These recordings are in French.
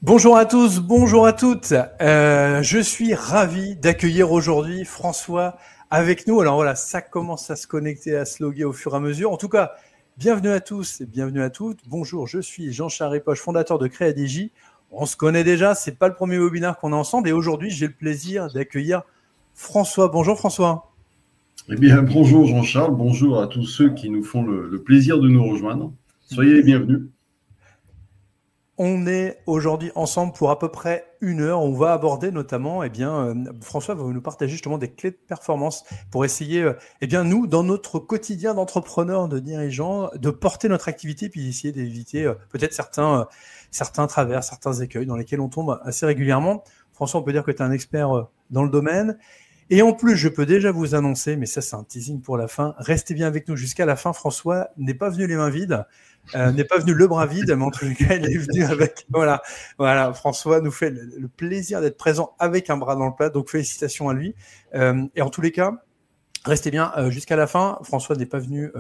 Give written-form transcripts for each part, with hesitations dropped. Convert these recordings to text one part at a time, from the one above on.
Bonjour à tous, bonjour à toutes. Je suis ravi d'accueillir aujourd'hui François avec nous. Alors voilà, ça commence à se connecter, à se loguer au fur et à mesure. En tout cas, bienvenue à tous et bienvenue à toutes. Bonjour, je suis Jean-Charles Ripoche, fondateur de Créadigi. On se connaît déjà, c'est pas le premier webinaire qu'on a ensemble et aujourd'hui, j'ai le plaisir d'accueillir François. Bonjour François. Eh bien, bonjour Jean-Charles, bonjour à tous ceux qui nous font le plaisir de nous rejoindre. Soyez les bienvenus. On est aujourd'hui ensemble pour à peu près 1 heure. On va aborder notamment, François va nous partager justement des clés de performance pour essayer, nous, dans notre quotidien d'entrepreneur, de dirigeant, de porter notre activité puis d'essayer d'éviter peut-être certains travers, certains écueils dans lesquels on tombe assez régulièrement. François, on peut dire que tu es un expert dans le domaine. Et en plus, je peux déjà vous annoncer, mais ça c'est un teasing pour la fin, restez bien avec nous jusqu'à la fin. François n'est pas venu les mains vides, n'est pas venu le bras vide, mais en tout cas, il est venu avec... Voilà, François nous fait le plaisir d'être présent avec un bras dans le plat, donc félicitations à lui. Et en tous les cas, restez bien jusqu'à la fin. François n'est pas venu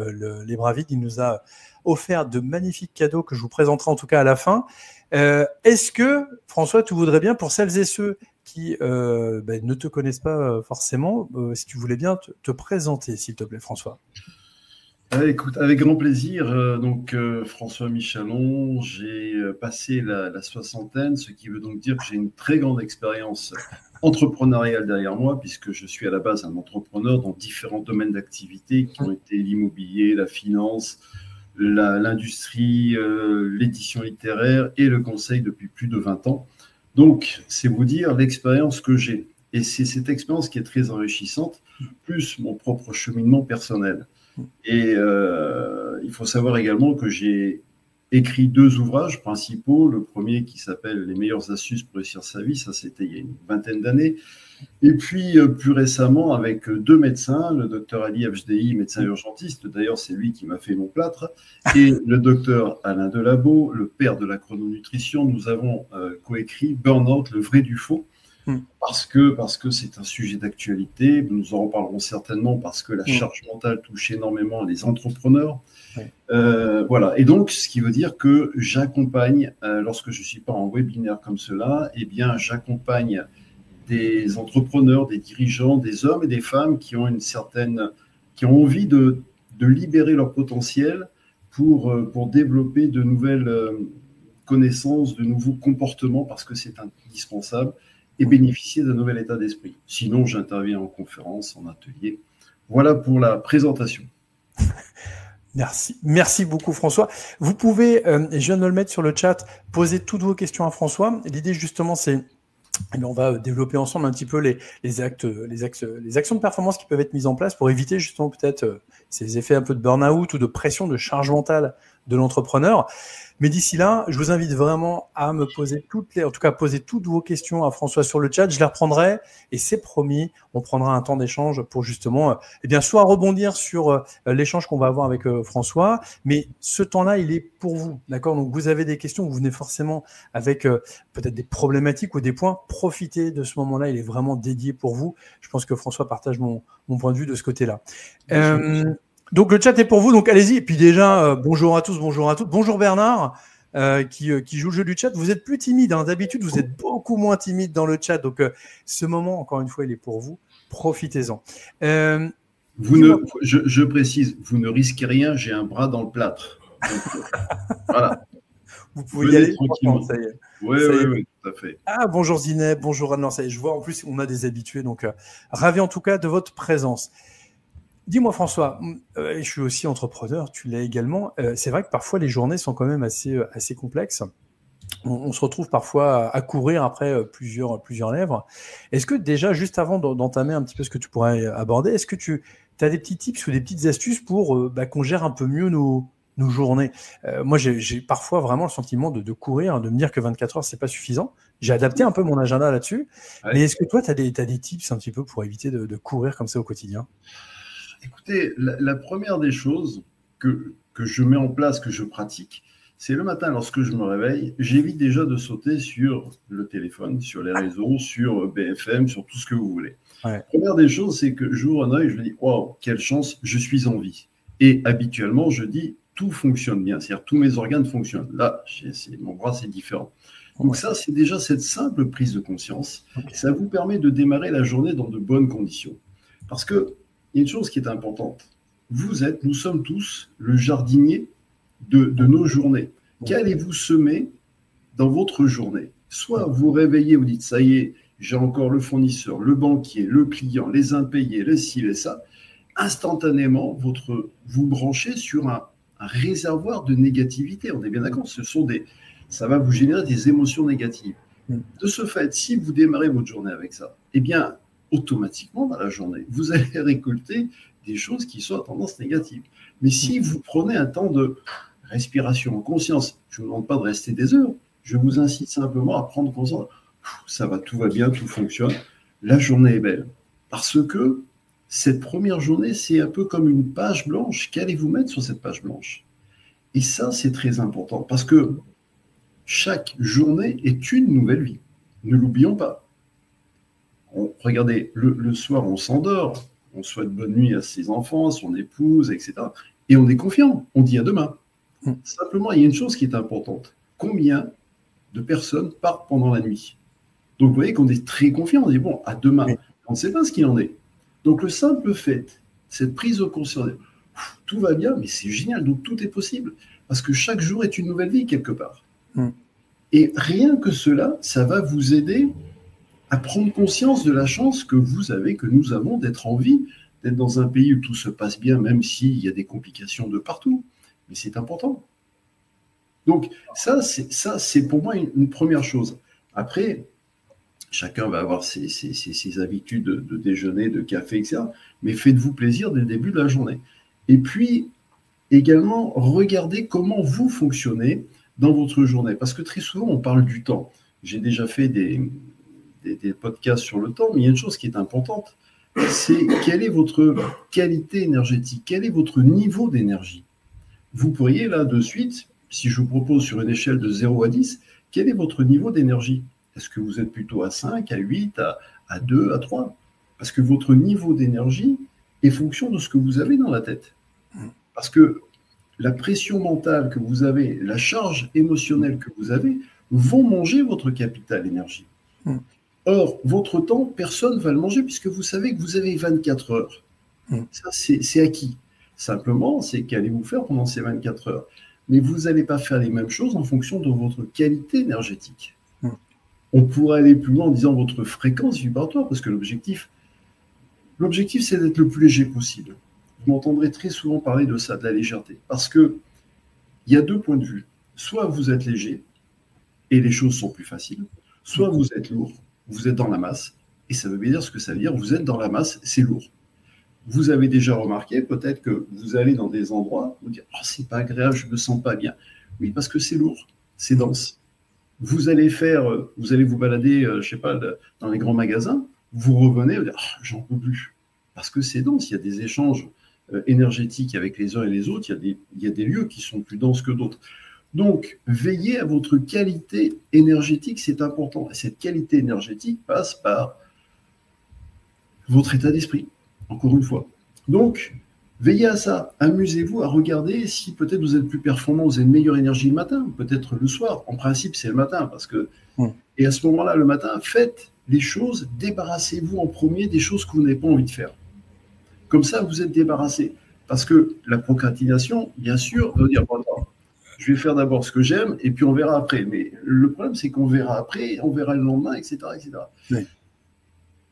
les bras vides, il nous a offert de magnifiques cadeaux que je vous présenterai en tout cas à la fin. Est-ce que, François, tu voudrais bien, pour celles et ceux qui ne te connaissent pas forcément, si tu voulais bien te présenter, s'il te plaît, François. Écoute, avec grand plaisir. François Michalon, j'ai passé la soixantaine, ce qui veut donc dire que j'ai une très grande expérience entrepreneuriale derrière moi, puisque je suis à la base un entrepreneur dans différents domaines d'activité qui ont été l'immobilier, la finance, l'industrie, l'édition littéraire et le conseil depuis plus de 20 ans. Donc, c'est vous dire l'expérience que j'ai. Et c'est cette expérience qui est très enrichissante, plus mon propre cheminement personnel. Et il faut savoir également que j'ai écrit 2 ouvrages principaux. Le premier qui s'appelle « Les meilleures astuces pour réussir sa vie », ça c'était il y a une vingtaine d'années. Et puis plus récemment avec 2 médecins, le docteur Ali Afjdi, médecin urgentiste, d'ailleurs c'est lui qui m'a fait mon plâtre, et le docteur Alain Delabo, le père de la chrononutrition. Nous avons coécrit « Burnout, le vrai du faux ». Parce que c'est un sujet d'actualité, nous en reparlerons certainement parce que la charge mentale touche énormément les entrepreneurs. Voilà. Et donc, ce qui veut dire que j'accompagne, lorsque je ne suis pas en webinaire comme cela, eh bien, j'accompagne des entrepreneurs, des dirigeants, des hommes et des femmes qui ont qui ont envie de libérer leur potentiel pour développer de nouvelles connaissances, de nouveaux comportements, parce que c'est indispensable, et bénéficier d'un nouvel état d'esprit. Sinon, j'interviens en conférence, en atelier. Voilà pour la présentation. Merci beaucoup François. Vous pouvez, je viens de me le mettre sur le chat, poser toutes vos questions à François. L'idée justement, c'est on va développer ensemble un petit peu les actions de performance qui peuvent être mises en place pour éviter justement peut-être ces effets un peu de burn-out ou de pression, de charge mentale de l'entrepreneur. Mais d'ici là, je vous invite vraiment à me poser poser toutes vos questions à François sur le chat. Je les reprendrai et c'est promis, on prendra un temps d'échange pour justement, soit rebondir sur l'échange qu'on va avoir avec François. Mais ce temps-là, il est pour vous, d'accord? Donc vous avez des questions, vous venez forcément avec peut-être des problématiques ou des points. Profitez de ce moment-là, il est vraiment dédié pour vous. Je pense que François partage mon point de vue de ce côté-là. Donc le chat est pour vous, donc allez-y. Et puis déjà, bonjour à tous, bonjour à toutes. Bonjour Bernard, qui joue le jeu du chat. Vous êtes plus timide, hein. D'habitude, vous êtes beaucoup moins timide dans le chat. Donc ce moment, encore une fois, il est pour vous. Profitez-en. Je précise, vous ne risquez rien, j'ai un bras dans le plâtre. Donc, voilà. Vous pouvez y aller tranquillement. Ça y est. Oui, tout à fait. Ah, bonjour Zineb, bonjour Anne-Laure. Je vois, en plus, on a des habitués. Donc, ravi en tout cas de votre présence. Dis-moi François, je suis aussi entrepreneur, tu l'as également. C'est vrai que parfois les journées sont quand même assez complexes. On se retrouve parfois à courir après plusieurs lèvres. Est-ce que déjà, juste avant d'entamer un petit peu ce que tu pourrais aborder, est-ce que tu as des petits tips ou des petites astuces pour qu'on gère un peu mieux nos journées? Moi, j'ai parfois vraiment le sentiment de courir, de me dire que 24 heures, c'est pas suffisant. J'ai adapté un peu mon agenda là-dessus. Ouais. Mais est-ce que toi, tu as des tips un petit peu pour éviter de courir comme ça au quotidien? Écoutez, la première des choses que je mets en place, que je pratique, c'est le matin, lorsque je me réveille, j'évite déjà de sauter sur le téléphone, sur les réseaux, sur BFM, sur tout ce que vous voulez. Ouais. La première des choses, c'est que j'ouvre un œil et je me dis « Waouh, quelle chance, je suis en vie ». Et habituellement, je dis « Tout fonctionne bien », c'est-à-dire tous mes organes fonctionnent. Là, mon bras, c'est différent. Donc ça, c'est déjà cette simple prise de conscience. Ça vous permet de démarrer la journée dans de bonnes conditions. Parce qu'il y a une chose qui est importante. Nous sommes tous le jardinier de nos journées. Qu'allez-vous semer dans votre journée? Soit vous réveillez, vous dites, ça y est, j'ai encore le fournisseur, le banquier, le client, les impayés, les ci, les ça. Instantanément, vous branchez sur un réservoir de négativité. On est bien d'accord, ça va vous générer des émotions négatives. De ce fait, si vous démarrez votre journée avec ça, eh bien, automatiquement, dans la journée, vous allez récolter des choses qui sont à tendance négative. Mais si vous prenez un temps de respiration en conscience, je ne vous demande pas de rester des heures, je vous incite simplement à prendre conscience. Ça va, tout va bien, tout fonctionne. La journée est belle. Parce que cette première journée, c'est un peu comme une page blanche. Qu'allez-vous mettre sur cette page blanche? Et ça, c'est très important. Parce que chaque journée est une nouvelle vie. Ne l'oublions pas. Regardez, le soir, on s'endort. On souhaite bonne nuit à ses enfants, à son épouse, etc. Et on est confiant. On dit à demain. Simplement, il y a une chose qui est importante. Combien de personnes partent pendant la nuit? Donc, vous voyez qu'on est très confiant. On dit, bon, à demain. On ne sait pas ce qu'il en est. Donc, le simple fait, cette prise de conscience, tout va bien, mais c'est génial. Donc, tout est possible. Parce que chaque jour est une nouvelle vie, quelque part. Et rien que cela, ça va vous aider à prendre conscience de la chance que vous avez, que nous avons d'être en vie, d'être dans un pays où tout se passe bien, même s'il y a des complications de partout. Mais c'est important. Donc, ça, c'est pour moi une première chose. Après, chacun va avoir ses habitudes de déjeuner, de café, etc. Mais faites-vous plaisir dès le début de la journée. Et puis, également, regardez comment vous fonctionnez dans votre journée. Parce que très souvent, on parle du temps. J'ai déjà fait des podcasts sur le temps, mais il y a une chose qui est importante, c'est quelle est votre qualité énergétique, quel est votre niveau d'énergie. Vous pourriez, là, de suite, si je vous propose sur une échelle de 0 à 10, quel est votre niveau d'énergie? Est-ce que vous êtes plutôt à 5, à 8, à 2, à 3? Parce que votre niveau d'énergie est fonction de ce que vous avez dans la tête. Parce que la pression mentale que vous avez, la charge émotionnelle que vous avez, vont manger votre capital énergie. Or, votre temps, personne ne va le manger puisque vous savez que vous avez 24 heures. Ça, c'est acquis. Simplement, c'est qu'allez-vous faire pendant ces 24 heures? Mais vous n'allez pas faire les mêmes choses en fonction de votre qualité énergétique. On pourrait aller plus loin en disant votre fréquence vibratoire, parce que l'objectif, c'est d'être le plus léger possible. Vous m'entendrez très souvent parler de ça, de la légèreté, parce qu'il y a deux points de vue. Soit vous êtes léger, et les choses sont plus faciles, soit vous êtes lourd, vous êtes dans la masse, et ça veut bien dire ce que ça veut dire, vous êtes dans la masse, c'est lourd. Vous avez déjà remarqué, peut-être que vous allez dans des endroits, vous dire « Oh, c'est pas agréable, je me sens pas bien ». Oui, parce que c'est lourd, c'est dense. Vous allez vous balader, je sais pas, dans les grands magasins, vous revenez, vous dites oh, j'en peux plus. Parce que c'est dense, il y a des échanges énergétiques avec les uns et les autres, il y a des lieux qui sont plus denses que d'autres. Donc, veillez à votre qualité énergétique, c'est important. Et cette qualité énergétique passe par votre état d'esprit, encore une fois. Donc, veillez à ça, amusez-vous à regarder si peut-être vous êtes plus performant, vous avez une meilleure énergie le matin, peut-être le soir. En principe, c'est le matin, parce que... Et à ce moment-là, le matin, faites les choses, débarrassez-vous en premier des choses que vous n'avez pas envie de faire. Comme ça, vous êtes débarrassé. Parce que la procrastination, bien sûr, veut dire, bon, attends, je vais faire d'abord ce que j'aime, et puis on verra après. Mais le problème, c'est qu'on verra après, on verra le lendemain, etc. etc. Oui.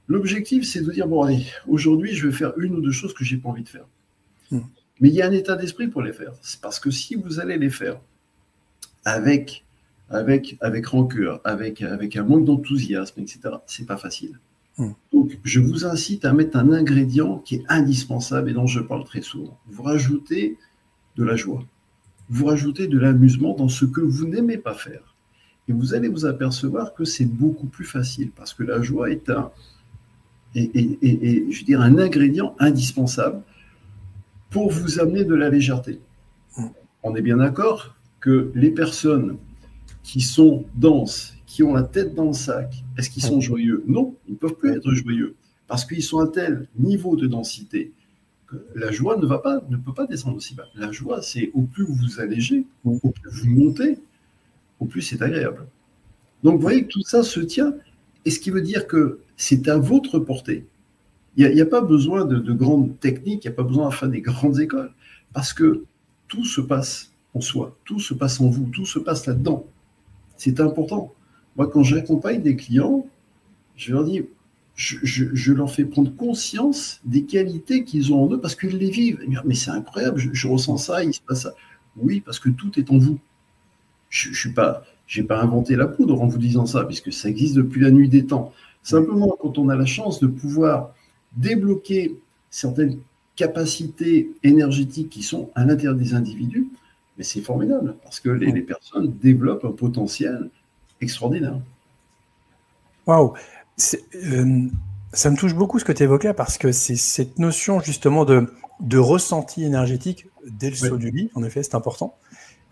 L'objectif, c'est de dire, bon, allez, aujourd'hui, je vais faire une ou deux choses que je n'ai pas envie de faire. Mais il y a un état d'esprit pour les faire. C'est parce que si vous allez les faire avec rancœur, avec un manque d'enthousiasme, etc., c'est pas facile. Donc, je vous incite à mettre un ingrédient qui est indispensable et dont je parle très souvent. Vous rajoutez de la joie. Vous rajoutez de l'amusement dans ce que vous n'aimez pas faire. Et vous allez vous apercevoir que c'est beaucoup plus facile parce que la joie est je veux dire, un ingrédient indispensable pour vous amener de la légèreté. On est bien d'accord que les personnes qui sont denses, qui ont la tête dans le sac, est-ce qu'ils sont joyeux? Non, ils ne peuvent plus être joyeux, parce qu'ils sont à tel niveau de densité que la joie ne peut pas descendre aussi bas. La joie, c'est au plus vous vous allégez, au plus vous montez, au plus c'est agréable. Donc, vous voyez que tout ça se tient, et ce qui veut dire que c'est à votre portée. Il n'y a pas besoin de grandes techniques, il n'y a pas besoin de faire des grandes écoles, parce que tout se passe en soi, tout se passe en vous, tout se passe là-dedans. C'est important. Moi, quand j'accompagne des clients, je leur dis, je leur fais prendre conscience des qualités qu'ils ont en eux parce qu'ils les vivent. Ils me disent, mais c'est incroyable, je ressens ça, il se passe ça. Oui, parce que tout est en vous. Je n'ai pas inventé la poudre en vous disant ça, puisque ça existe depuis la nuit des temps. Simplement, quand on a la chance de pouvoir débloquer certaines capacités énergétiques qui sont à l'intérieur des individus, mais c'est formidable, parce que les personnes développent un potentiel extraordinaire. Waouh! Ça me touche beaucoup ce que tu évoques là, parce que c'est cette notion justement de ressenti énergétique dès le saut du lit, en effet, c'est important.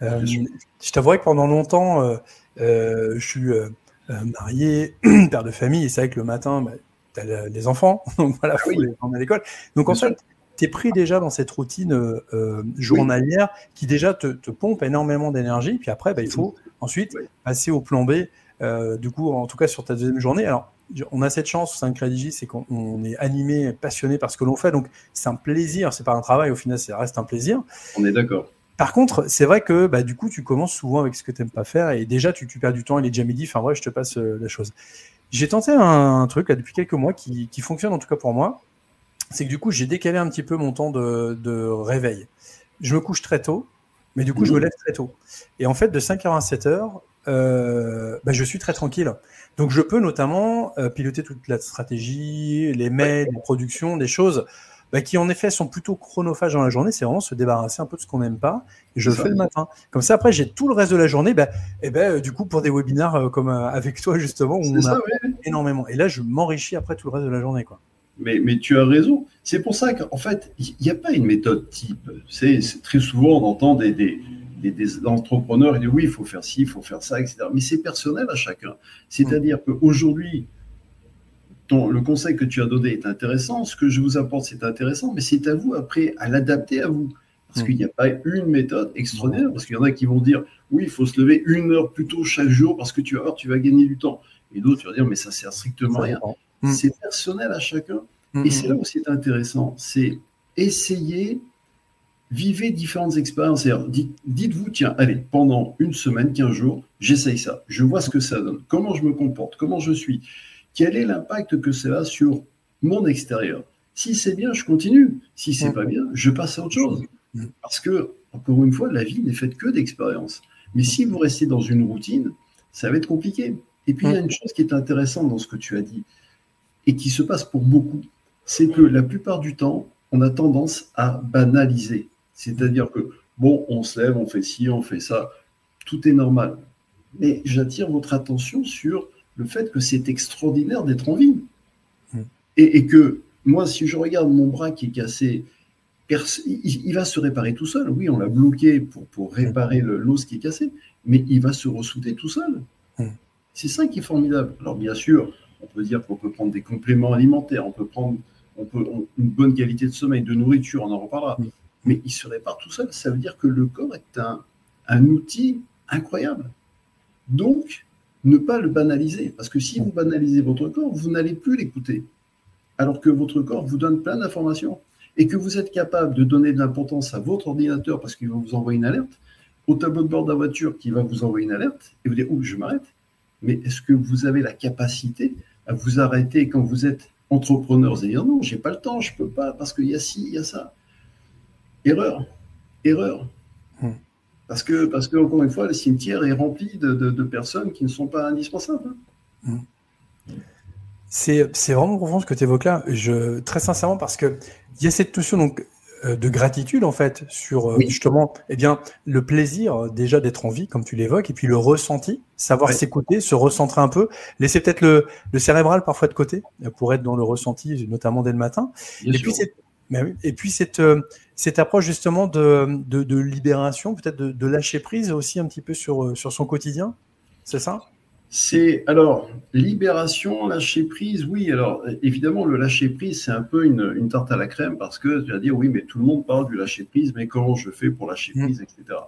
Je t'avouerai que pendant longtemps, je suis marié, père de famille, et c'est vrai que le matin, tu as les enfants, donc voilà, il faut les emmener à l'école. Donc en fait, tu es pris déjà dans cette routine journalière qui déjà te pompe énormément d'énergie, puis après, il faut ensuite passer au plan B, du coup, en tout cas sur ta deuxième journée. Alors, on a cette chance au sein de Crédigi, c'est qu'on est animé, passionné par ce que l'on fait, donc c'est un plaisir, c'est pas un travail, au final, ça reste un plaisir. On est d'accord. Par contre, c'est vrai que du coup, tu commences souvent avec ce que tu n'aimes pas faire et déjà, tu perds du temps, il est déjà midi, enfin, je te passe la chose. J'ai tenté un truc là, depuis quelques mois qui fonctionne en tout cas pour moi, c'est que du coup, j'ai décalé un petit peu mon temps de réveil. Je me couche très tôt, mais du coup, je me lève très tôt. Et en fait, de 5h à 7h, je suis très tranquille. Donc, je peux notamment piloter toute la stratégie, les mails, les productions, des choses qui en effet sont plutôt chronophages dans la journée. C'est vraiment se débarrasser un peu de ce qu'on n'aime pas. Et je le fais le matin. Comme ça, après, j'ai tout le reste de la journée. Du coup, pour des webinaires comme avec toi, justement, où on apprend énormément. Et là, je m'enrichis après tout le reste de la journée, quoi. Mais tu as raison. C'est pour ça qu'en fait, il n'y a pas une méthode type. C'est très souvent, on entend des entrepreneurs qui disent oui, il faut faire ci, il faut faire ça, etc. Mais c'est personnel à chacun. C'est-à-dire qu'aujourd'hui, le conseil que tu as donné est intéressant, ce que je vous apporte, c'est intéressant, mais c'est à vous après à l'adapter à vous. Parce qu'il n'y a pas une méthode extraordinaire, parce qu'il y en a qui vont dire oui, il faut se lever 1 heure plus tôt chaque jour parce que tu vas voir, tu vas gagner du temps. Et d'autres, tu vas dire mais ça sert strictement à rien. C'est personnel à chacun. Et c'est là où c'est intéressant, c'est essayer, vivez différentes expériences. Dites-vous, tiens, allez, pendant 1 semaine, 15 jours, j'essaye ça. Je vois ce que ça donne. Comment je me comporte, comment je suis. Quel est l'impact que ça a sur mon extérieur? Si c'est bien, je continue. Si c'est pas bien, je passe à autre chose. Parce que, encore une fois, la vie n'est faite que d'expériences. Mais si vous restez dans une routine, ça va être compliqué. Et puis, il y a une chose qui est intéressante dans ce que tu as dit et qui se passe pour beaucoup, c'est que la plupart du temps, on a tendance à banaliser. C'est-à-dire que, bon, on se lève, on fait ci, on fait ça, tout est normal. Mais j'attire votre attention sur le fait que c'est extraordinaire d'être en vie. Et que moi, si je regarde mon bras qui est cassé, il va se réparer tout seul. Oui, on l'a bloqué pour réparer l'os qui est cassé, mais il va se ressouder tout seul. C'est ça qui est formidable. Alors bien sûr, on peut dire qu'on peut prendre des compléments alimentaires, on peut prendre une bonne qualité de sommeil, de nourriture, on en reparlera. Mais il se répare tout seul. Ça veut dire que le corps est un outil incroyable. Donc, ne pas le banaliser. Parce que si vous banalisez votre corps, vous n'allez plus l'écouter. Alors que votre corps vous donne plein d'informations. Et que vous êtes capable de donner de l'importance à votre ordinateur parce qu'il va vous envoyer une alerte, au tableau de bord de la voiture qui va vous envoyer une alerte, et vous dire, je m'arrête. Mais est-ce que vous avez la capacité à vous arrêter quand vous êtes entrepreneur et dire, non, j'ai pas le temps, je peux pas, parce qu'il y a ci, il y a ça. Erreur. Parce que, encore une fois, le cimetière est rempli de personnes qui ne sont pas indispensables. C'est vraiment profond ce que tu évoques là, très sincèrement, parce qu'il y a cette notion donc, de gratitude en fait sur justement le plaisir déjà d'être en vie, comme tu l'évoques, et puis le ressenti, savoir s'écouter, se recentrer un peu, laisser peut-être le cérébral parfois de côté pour être dans le ressenti, notamment dès le matin. Et puis cette approche justement de libération, peut-être de lâcher prise aussi un petit peu sur son quotidien, c'est ça? Alors, libération, lâcher prise, oui. Alors, évidemment, le lâcher prise, c'est un peu une tarte à la crème parce que tu vas dire, oui, mais tout le monde parle du lâcher prise, mais comment je fais pour lâcher prise, etc.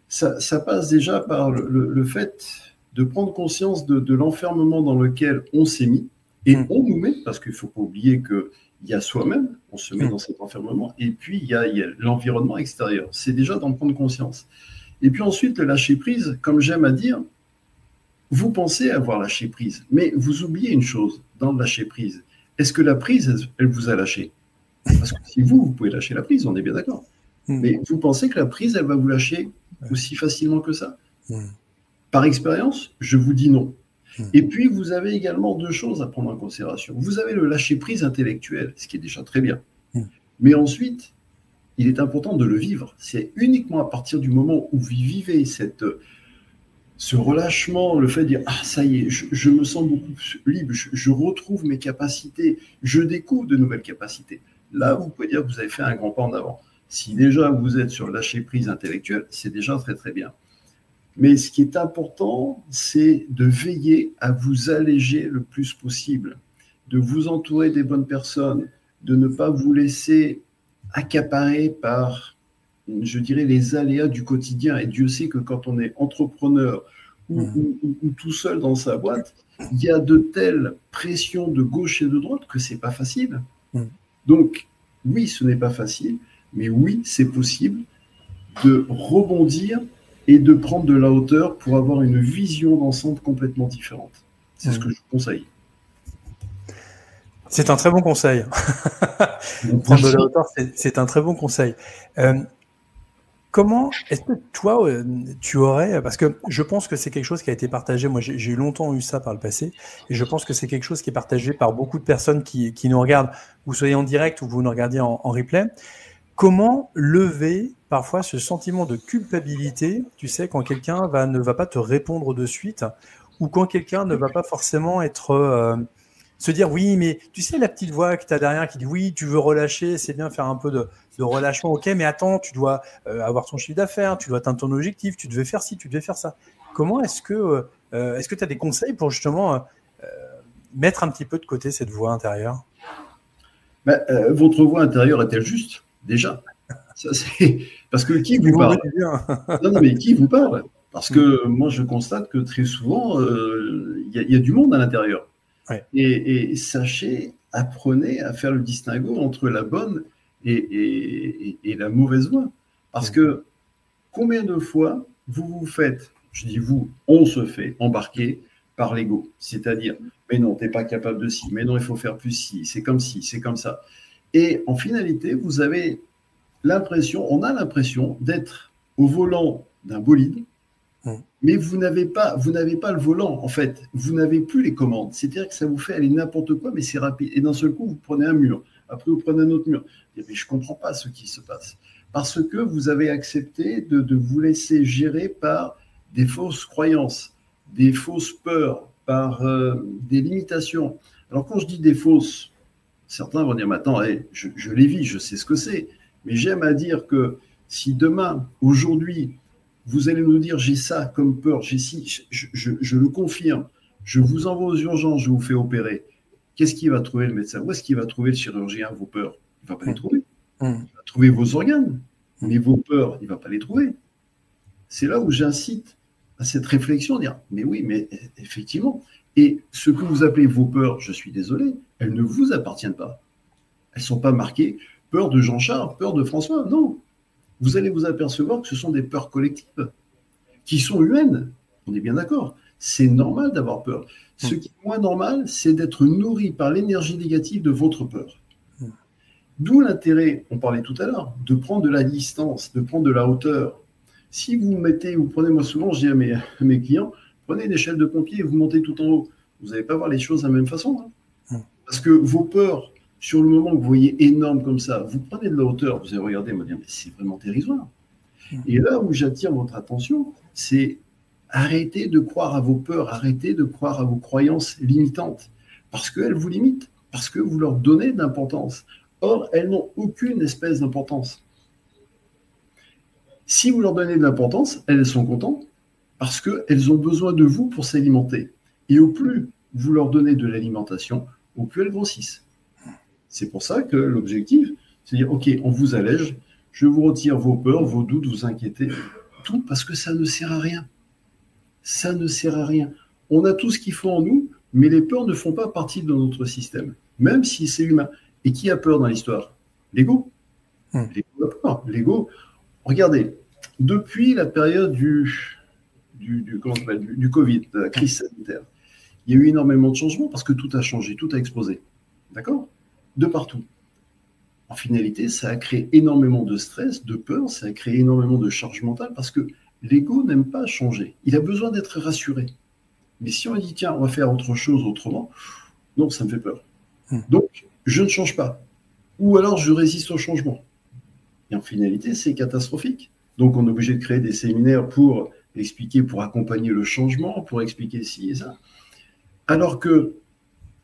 Ça passe déjà par le fait de prendre conscience de l'enfermement dans lequel on s'est mis, et on nous met, parce qu'il ne faut pas oublier qu'il y a soi-même, on se met dans cet enfermement, et puis il y a l'environnement extérieur. C'est déjà d'en prendre conscience. Et puis ensuite, le lâcher-prise, comme j'aime à dire, vous pensez avoir lâché prise, mais vous oubliez une chose dans le lâcher-prise. Est-ce que la prise, elle vous a lâché? Parce que si vous pouvez lâcher la prise, on est bien d'accord. Mais vous pensez que la prise, elle va vous lâcher aussi facilement que ça? Par expérience, je vous dis non. Et puis, vous avez également deux choses à prendre en considération. Vous avez le lâcher-prise intellectuel, ce qui est déjà très bien. Mais ensuite, il est important de le vivre. C'est uniquement à partir du moment où vous vivez ce relâchement, le fait de dire « Ah, ça y est, je me sens beaucoup plus libre, je retrouve mes capacités, je découvre de nouvelles capacités ». Là, vous pouvez dire que vous avez fait un grand pas en avant. Si déjà vous êtes sur le lâcher-prise intellectuel, c'est déjà très très bien. Mais ce qui est important, c'est de veiller à vous alléger le plus possible, de vous entourer des bonnes personnes, de ne pas vous laisser accaparer par, je dirais, les aléas du quotidien. Et Dieu sait que quand on est entrepreneur ou tout seul dans sa boîte, il y a de telles pressions de gauche et de droite que c'est pas facile. Donc, oui, ce n'est pas facile, mais oui, c'est possible de rebondir et de prendre de la hauteur pour avoir une vision d'ensemble complètement différente. C'est ce que je vous conseille. C'est un très bon conseil. Prendre de la hauteur, c'est un très bon conseil. Comment est-ce que toi, tu aurais, parce que je pense que c'est quelque chose qui a été partagé, moi j'ai longtemps eu ça par le passé, et je pense que c'est quelque chose qui est partagé par beaucoup de personnes qui nous regardent, vous soyez en direct ou vous nous regardiez en replay. Comment lever parfois ce sentiment de culpabilité, tu sais, quand quelqu'un ne va pas te répondre de suite, ou quand quelqu'un ne va pas forcément se dire oui, mais tu sais, la petite voix que tu as derrière qui dit oui, tu veux relâcher, c'est bien faire un peu de relâchement, ok, mais attends, tu dois avoir ton chiffre d'affaires, tu dois atteindre ton objectif, tu devais faire ci, tu devais faire ça. Comment est-ce que tu as des conseils pour justement mettre un petit peu de côté cette voix intérieure? Votre voix intérieure est-elle juste? Déjà, ça, parce que qui vous parle? Non, mais qui vous parle? Parce que moi, je constate que très souvent, il y a du monde à l'intérieur. Ouais. Et sachez, apprenez à faire le distinguo entre la bonne et la mauvaise voix. Parce que combien de fois vous vous faites, je dis vous, on se fait embarquer par l'ego. C'est-à-dire, mais non, tu n'es pas capable de ci, mais non, il faut faire plus ci, c'est comme ci, c'est comme ça. Et en finalité, vous avez on a l'impression d'être au volant d'un bolide, mais vous n'avez pas le volant, en fait. Vous n'avez plus les commandes. C'est-à-dire que ça vous fait aller n'importe quoi, mais c'est rapide. Et d'un seul coup, vous prenez un mur. Après, vous prenez un autre mur. Et mais je ne comprends pas ce qui se passe. Parce que vous avez accepté de vous laisser gérer par des fausses croyances, des fausses peurs, par des limitations. Alors, quand je dis des fausses, certains vont dire, mais attends, je les vis, je sais ce que c'est. Mais j'aime à dire que si demain, aujourd'hui, vous allez nous dire, j'ai ça comme peur, j'ai ci, je le confirme, je vous envoie aux urgences, je vous fais opérer. Qu'est-ce qu'il va trouver le médecin? Où est-ce qu'il va trouver le chirurgien, vos peurs? Il ne va pas les trouver. Il va trouver vos organes, mais vos peurs, il ne va pas les trouver. C'est là où j'incite à cette réflexion, dire, mais oui, mais effectivement. Et ce que vous appelez vos peurs, je suis désolé, elles ne vous appartiennent pas. Elles ne sont pas marquées peur de Jean-Charles, peur de François, non. Vous allez vous apercevoir que ce sont des peurs collectives qui sont humaines. On est bien d'accord. C'est normal d'avoir peur. Ce qui est moins normal, c'est d'être nourri par l'énergie négative de votre peur. D'où l'intérêt, on parlait tout à l'heure, de prendre de la distance, de prendre de la hauteur. Si vous prenez, moi souvent, je dis à mes clients, prenez une échelle de pompier et vous montez tout en haut. Vous n'allez pas voir les choses de la même façon. Parce que vos peurs, sur le moment que vous voyez énorme comme ça, vous prenez de la hauteur, vous allez regarder et me dire, mais c'est vraiment dérisoire. Et là où j'attire votre attention, c'est arrêtez de croire à vos peurs, arrêtez de croire à vos croyances limitantes, parce qu'elles vous limitent, parce que vous leur donnez de l'importance. Or, elles n'ont aucune espèce d'importance. Si vous leur donnez de l'importance, elles sont contentes, parce qu'elles ont besoin de vous pour s'alimenter. Et au plus vous leur donnez de l'alimentation, au plus elles grossissent. C'est pour ça que l'objectif, c'est de dire, OK, on vous allège, je vous retire vos peurs, vos doutes, vous inquiétez, tout parce que ça ne sert à rien. Ça ne sert à rien. On a tout ce qu'il faut en nous, mais les peurs ne font pas partie de notre système, même si c'est humain. Et qui a peur dans l'histoire? L'ego. L'ego a peur. L'ego, regardez, depuis la période du Covid, de la crise sanitaire, il y a eu énormément de changements parce que tout a changé, tout a explosé. D'accord? De partout. En finalité, ça a créé énormément de stress, de peur, ça a créé énormément de charge mentale parce que l'ego n'aime pas changer. Il a besoin d'être rassuré. Mais si on dit, tiens, on va faire autre chose autrement, non, ça me fait peur. Donc, je ne change pas. Ou alors, je résiste au changement. Et en finalité, c'est catastrophique. Donc, on est obligé de créer des séminaires pour expliquer, pour accompagner le changement, pour expliquer ci et ça. Alors que,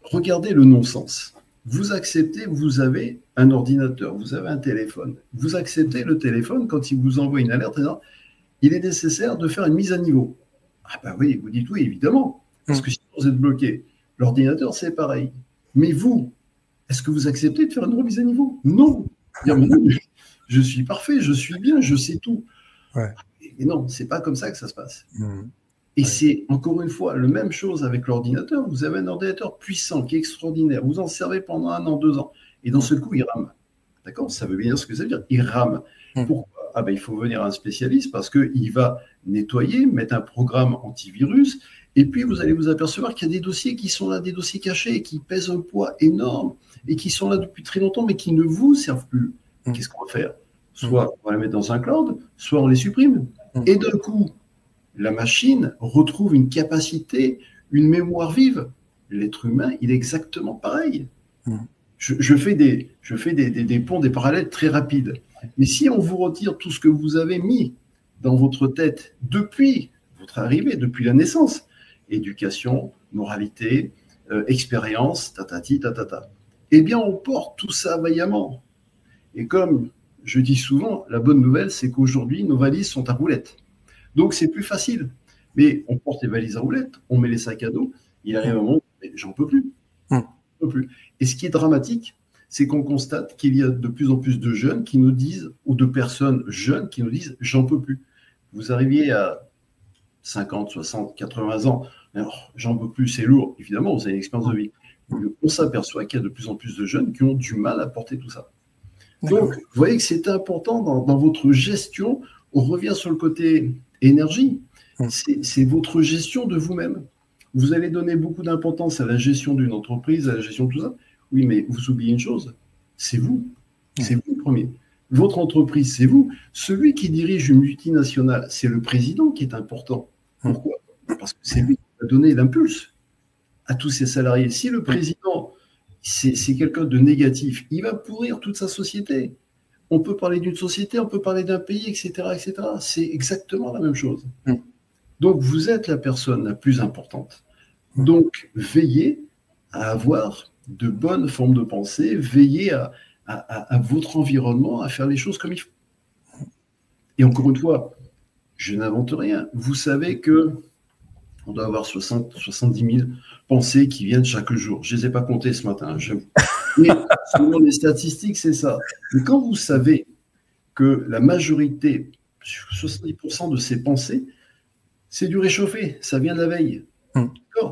regardez le non-sens. Vous acceptez, vous avez un ordinateur, vous avez un téléphone. Vous acceptez le téléphone quand il vous envoie une alerte, il est nécessaire de faire une mise à niveau. Ah ben oui, vous dites oui, évidemment, parce que sinon vous êtes bloqué. L'ordinateur, c'est pareil. Mais vous, est-ce que vous acceptez de faire une remise à niveau? Non. Je suis parfait, je suis bien, je sais tout. Ouais. Et non, c'est pas comme ça que ça se passe. Et c'est encore une fois la même chose avec l'ordinateur. Vous avez un ordinateur puissant, qui est extraordinaire. Vous en servez pendant 1 an, 2 ans. Et dans ce coup, il rame. D'accord? Ça veut bien dire ce que ça veut dire. Il rame. Pourquoi? Ah ben, il faut venir à un spécialiste parce qu'il va nettoyer, mettre un programme antivirus. Et puis, vous allez vous apercevoir qu'il y a des dossiers qui sont là, des dossiers cachés, qui pèsent un poids énorme et qui sont là depuis très longtemps, mais qui ne vous servent plus. Qu'est-ce qu'on va faire? Soit on va les mettre dans un cloud, soit on les supprime. Et d'un coup, la machine retrouve une capacité, une mémoire vive. L'être humain, il est exactement pareil. Je fais des ponts, des parallèles très rapides. Mais si on vous retire tout ce que vous avez mis dans votre tête depuis votre arrivée, depuis la naissance, éducation, moralité, expérience, tatati, tatata, eh bien, on porte tout ça vaillamment. Et comme je dis souvent, la bonne nouvelle, c'est qu'aujourd'hui, nos valises sont à roulettes. Donc, c'est plus facile. Mais on porte les valises à roulettes, on met les sacs à dos, il arrive un moment, j'en peux plus. J'en peux plus. Et ce qui est dramatique, c'est qu'on constate qu'il y a de plus en plus de jeunes qui nous disent, ou de personnes jeunes qui nous disent, j'en peux plus. Vous arriviez à 50, 60, 80 ans, alors j'en peux plus, c'est lourd. Évidemment, vous avez une expérience de vie. On s'aperçoit qu'il y a de plus en plus de jeunes qui ont du mal à porter tout ça. Donc, vous voyez que c'est important dans votre gestion. On revient sur le côté énergie. C'est votre gestion de vous-même. Vous allez donner beaucoup d'importance à la gestion d'une entreprise, à la gestion de tout ça. Oui, mais vous oubliez une chose, c'est vous. C'est vous le premier. Votre entreprise, c'est vous. Celui qui dirige une multinationale, c'est le président qui est important. Pourquoi? Parce que c'est lui qui va donner l'impulse à tous ses salariés. Si le président, c'est quelqu'un de négatif, il va pourrir toute sa société. On peut parler d'une société, on peut parler d'un pays, etc., etc. C'est exactement la même chose. Donc, vous êtes la personne la plus importante. Donc, veillez à avoir de bonnes formes de pensée, veillez à votre environnement, à faire les choses comme il faut. Et encore une fois, je n'invente rien. Vous savez que on doit avoir 70 000 pensées qui viennent chaque jour. Je ne les ai pas comptées ce matin, j'avoue. Mais selon les statistiques, c'est ça. Mais quand vous savez que la majorité, 70% de ces pensées, c'est du réchauffé, ça vient de la veille.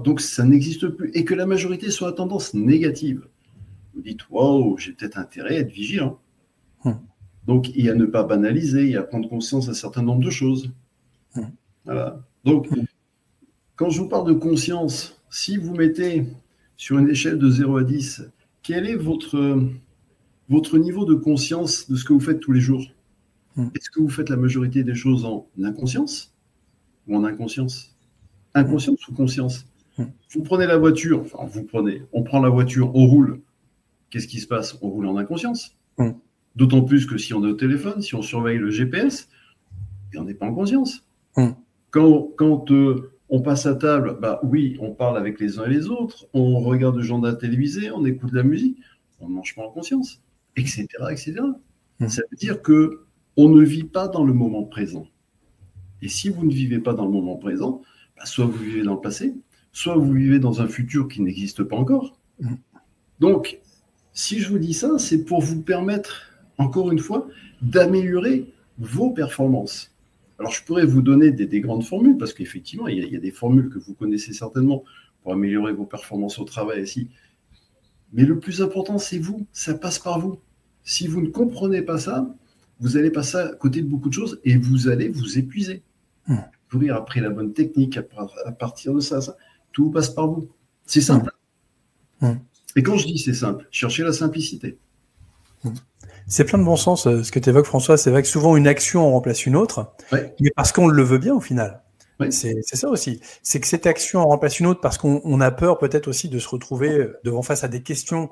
Donc ça n'existe plus. Et que la majorité soit à tendance négative. Vous dites, wow, j'ai peut-être intérêt à être vigilant. Donc, il y a ne pas banaliser, il y a prendre conscience d'un certain nombre de choses. Voilà. Donc, quand je vous parle de conscience, si vous mettez sur une échelle de 0 à 10, quel est votre niveau de conscience de ce que vous faites tous les jours? Est-ce que vous faites la majorité des choses en inconscience ou en inconscience? Inconscience ou conscience? Vous prenez la voiture, on prend la voiture, on roule. Qu'est-ce qui se passe? On roule en inconscience. D'autant plus que si on est au téléphone, si on surveille le GPS, et on n'est pas en conscience. Quand on passe à table, bah oui, on parle avec les uns et les autres, on regarde le journal télévisé, on écoute de la musique, on ne mange pas en conscience, etc., etc. Ça veut dire que on ne vit pas dans le moment présent. Et si vous ne vivez pas dans le moment présent, bah, soit vous vivez dans le passé, soit vous vivez dans un futur qui n'existe pas encore. Donc, si je vous dis ça, c'est pour vous permettre, encore une fois, d'améliorer vos performances. Alors, je pourrais vous donner des grandes formules, parce qu'effectivement, il y a des formules que vous connaissez certainement pour améliorer vos performances au travail ici. Mais le plus important, c'est vous. Ça passe par vous. Si vous ne comprenez pas ça, vous allez passer à côté de beaucoup de choses et vous allez vous épuiser. Courir après la bonne technique, à partir de ça, tout passe par vous. C'est simple. Et quand je dis c'est simple, cherchez la simplicité. C'est plein de bon sens ce que tu évoques, François. C'est vrai que souvent une action en remplace une autre, mais parce qu'on le veut bien au final. C'est ça aussi. C'est que cette action en remplace une autre parce qu'on a peur peut-être aussi de se retrouver devant face à des questions,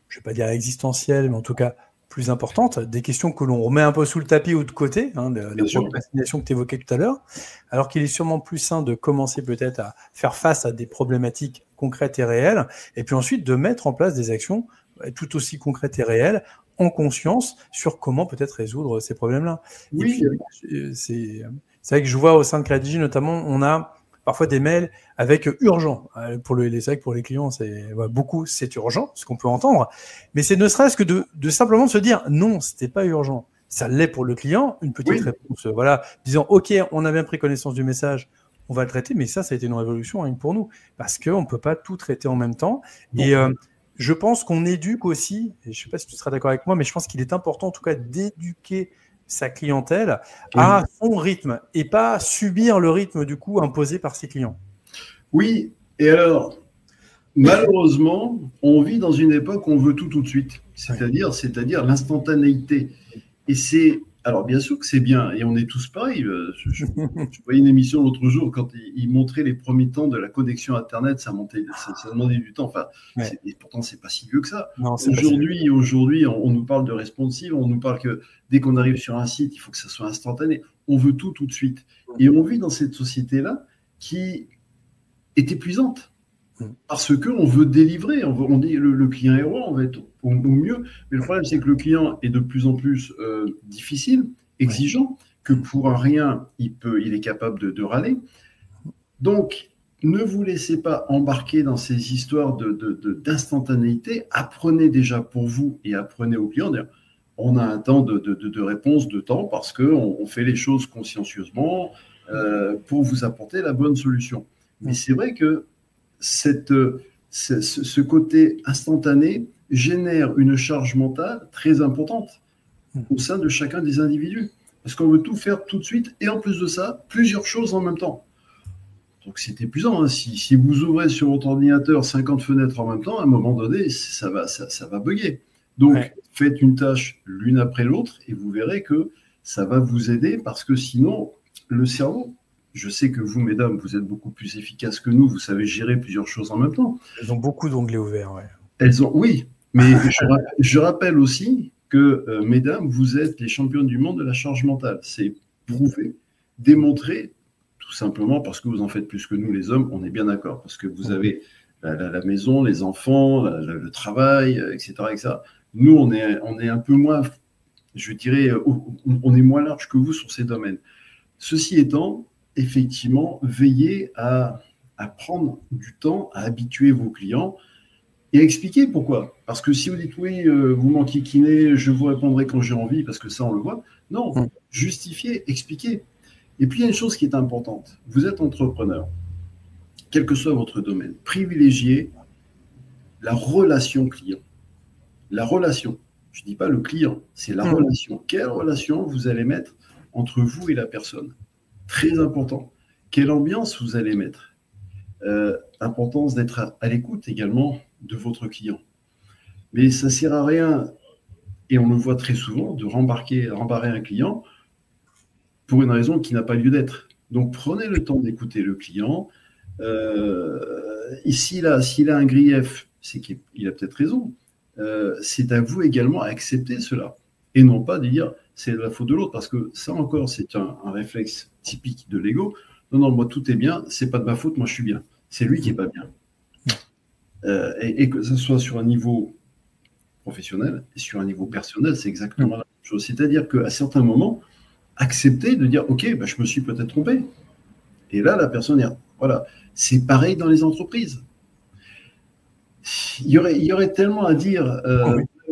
je ne vais pas dire existentielles, mais en tout cas plus importantes, des questions que l'on remet un peu sous le tapis ou de côté, la procrastination que tu évoquais tout à l'heure, alors qu'il est sûrement plus sain de commencer peut-être à faire face à des problématiques concrètes et réelles, et puis ensuite de mettre en place des actions tout aussi concrètes et réelles, en conscience, sur comment peut-être résoudre ces problèmes-là. Oui. Et puis, c'est vrai que je vois au sein de Crédigi, notamment, on a parfois des mails avec urgent. C'est vrai que pour les clients, beaucoup, c'est urgent, ce qu'on peut entendre. Mais c'est ne serait-ce que de simplement se dire non, c'était pas urgent. Ça l'est pour le client, une petite réponse, disant OK, on a bien pris connaissance du message, on va le traiter, mais ça a été une révolution rien que pour nous, parce qu'on ne peut pas tout traiter en même temps. Bon. Et je pense qu'on éduque aussi, et je ne sais pas si tu seras d'accord avec moi, mais je pense qu'il est important en tout cas d'éduquer sa clientèle à son rythme et pas subir le rythme du coup imposé par ses clients. Oui, et alors, malheureusement, on vit dans une époque où on veut tout de suite, c'est-à-dire l'instantanéité. Et c'est, alors bien sûr que c'est bien, et on est tous pareils. Je voyais une émission l'autre jour, quand ils montraient les premiers temps de la connexion Internet, ça demandait du temps. Enfin, et pourtant, c'est pas si vieux que ça. Aujourd'hui, on nous parle de responsive, on nous parle que dès qu'on arrive sur un site, il faut que ça soit instantané. On veut tout de suite. Et on vit dans cette société-là qui est épuisante. Parce qu'on veut délivrer, on dit le client est roi, on va être au mieux. Mais le problème, c'est que le client est de plus en plus difficile, exigeant, que pour un rien, il est capable de râler. Donc, ne vous laissez pas embarquer dans ces histoires d'instantanéité. Apprenez déjà pour vous et apprenez aux clients. On a un temps de réponse, de temps, parce qu'on fait les choses consciencieusement pour vous apporter la bonne solution. Mais c'est vrai que ce côté instantané génère une charge mentale très importante au sein de chacun des individus. Parce qu'on veut tout faire tout de suite et en plus de ça, plusieurs choses en même temps. Donc c'est épuisant. Hein. Si vous ouvrez sur votre ordinateur 50 fenêtres en même temps, à un moment donné, ça va bugger. Donc faites une tâche l'une après l'autre et vous verrez que ça va vous aider parce que sinon, le cerveau... Je sais que vous, mesdames, vous êtes beaucoup plus efficaces que nous. Vous savez gérer plusieurs choses en même temps. Elles ont beaucoup d'onglets ouverts, Oui, mais je rappelle aussi que, mesdames, vous êtes les championnes du monde de la charge mentale. C'est prouvé, démontré, tout simplement parce que vous en faites plus que nous, les hommes. On est bien d'accord, parce que vous avez la maison, les enfants, le travail, etc., etc. Nous, on est un peu moins, je dirais, on est moins large que vous sur ces domaines. Ceci étant, effectivement, veillez à prendre du temps, à habituer vos clients et à expliquer pourquoi. Parce que si vous dites oui, vous m'enquiquinez, je vous répondrai quand j'ai envie, parce que ça, on le voit. Non, justifiez, expliquez. Et puis, il y a une chose qui est importante. Vous êtes entrepreneur, quel que soit votre domaine, privilégiez la relation client. La relation. Je ne dis pas le client, c'est la relation. Quelle relation vous allez mettre entre vous et la personne ? Très important. Quelle ambiance vous allez mettre ? Importance d'être à l'écoute également de votre client. Mais ça ne sert à rien, et on le voit très souvent, de rembarrer un client pour une raison qui n'a pas lieu d'être. Donc prenez le temps d'écouter le client. S'il a un grief, c'est qu'il a peut-être raison. C'est à vous également à accepter cela. Et non pas de dire c'est la faute de l'autre, parce que ça encore, c'est un réflexe typique de l'ego. Non, moi tout est bien, c'est pas de ma faute, moi je suis bien. C'est lui qui est pas bien. Et que ce soit sur un niveau professionnel et sur un niveau personnel, c'est exactement la même chose. C'est-à-dire qu'à certains moments, accepter de dire ok, je me suis peut-être trompé. Et là, la personne est voilà. C'est pareil dans les entreprises. Il y aurait tellement à dire.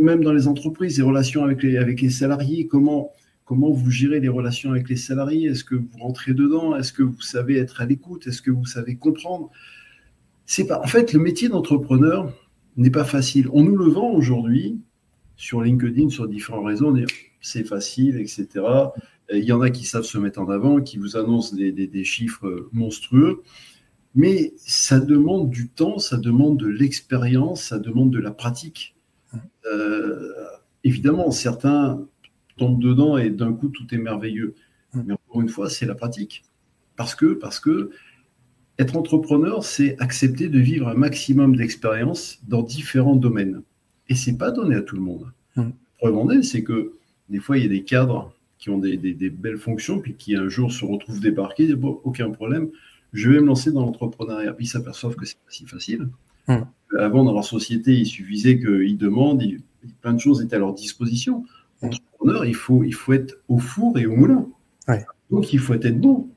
Même dans les entreprises, les relations avec les salariés, comment comment vous gérez les relations avec les salariés, est-ce que vous rentrez dedans, est-ce que vous savez être à l'écoute, est-ce que vous savez comprendre. En fait, le métier d'entrepreneur n'est pas facile. On nous le vend aujourd'hui sur LinkedIn, sur différents réseaux, on dit c'est facile, etc. Il y en a qui savent se mettre en avant, qui vous annoncent des chiffres monstrueux, mais ça demande du temps, ça demande de l'expérience, ça demande de la pratique. Évidemment, certains tombent dedans et d'un coup, tout est merveilleux. Mais encore une fois, c'est la pratique. Parce que être entrepreneur, c'est accepter de vivre un maximum d'expérience dans différents domaines. Et ce n'est pas donné à tout le monde. Preuve en est, c'est que des fois, il y a des cadres qui ont des belles fonctions, puis qui un jour se retrouvent débarqués, et disent, bon, aucun problème, je vais me lancer dans l'entrepreneuriat. Puis ils s'aperçoivent que ce n'est pas si facile. Avant, dans leur société, il suffisait qu'ils demandent, plein de choses étaient à leur disposition. Entrepreneur, il faut être au four et au moulin. Ouais. Donc, il faut être bon.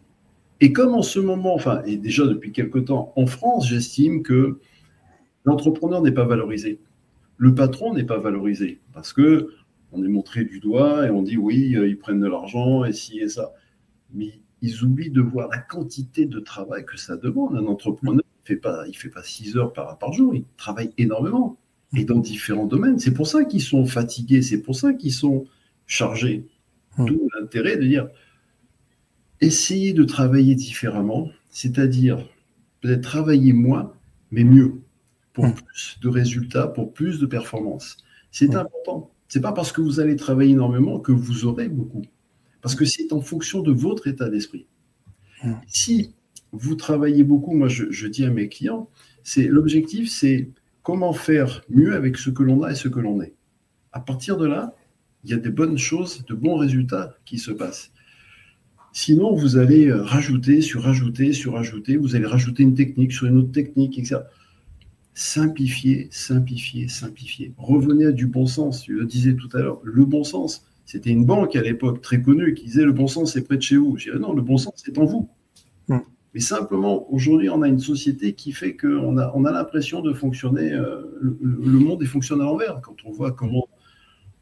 Et comme en ce moment, et déjà depuis quelque temps, en France, j'estime que l'entrepreneur n'est pas valorisé. Le patron n'est pas valorisé parce que on est montré du doigt et on dit oui, ils prennent de l'argent et ci et ça. Mais ils oublient de voir la quantité de travail que ça demande. Un entrepreneur, il fait pas 6 heures par jour, il travaille énormément et dans différents domaines. C'est pour ça qu'ils sont fatigués, c'est pour ça qu'ils sont chargés. D'où l'intérêt de dire essayez de travailler différemment, c'est-à-dire peut-être travailler moins, mais mieux, pour plus de résultats, pour plus de performances. C'est important. Ce n'est pas parce que vous allez travailler énormément que vous aurez beaucoup. Parce que c'est en fonction de votre état d'esprit. Si vous travaillez beaucoup, moi je dis à mes clients, l'objectif c'est comment faire mieux avec ce que l'on a et ce que l'on est. À partir de là, il y a des bonnes choses, de bons résultats qui se passent. Sinon, vous allez rajouter, surajouter, vous allez rajouter une technique sur une autre technique, etc. Simplifier. Revenez à du bon sens. Je le disais tout à l'heure, le bon sens. C'était une banque à l'époque très connue qui disait le bon sens c'est près de chez vous. Je dirais non, le bon sens c'est en vous. Mais simplement, aujourd'hui, on a une société qui fait qu'on a l'impression de fonctionner, le monde fonctionne à l'envers. Quand on voit comment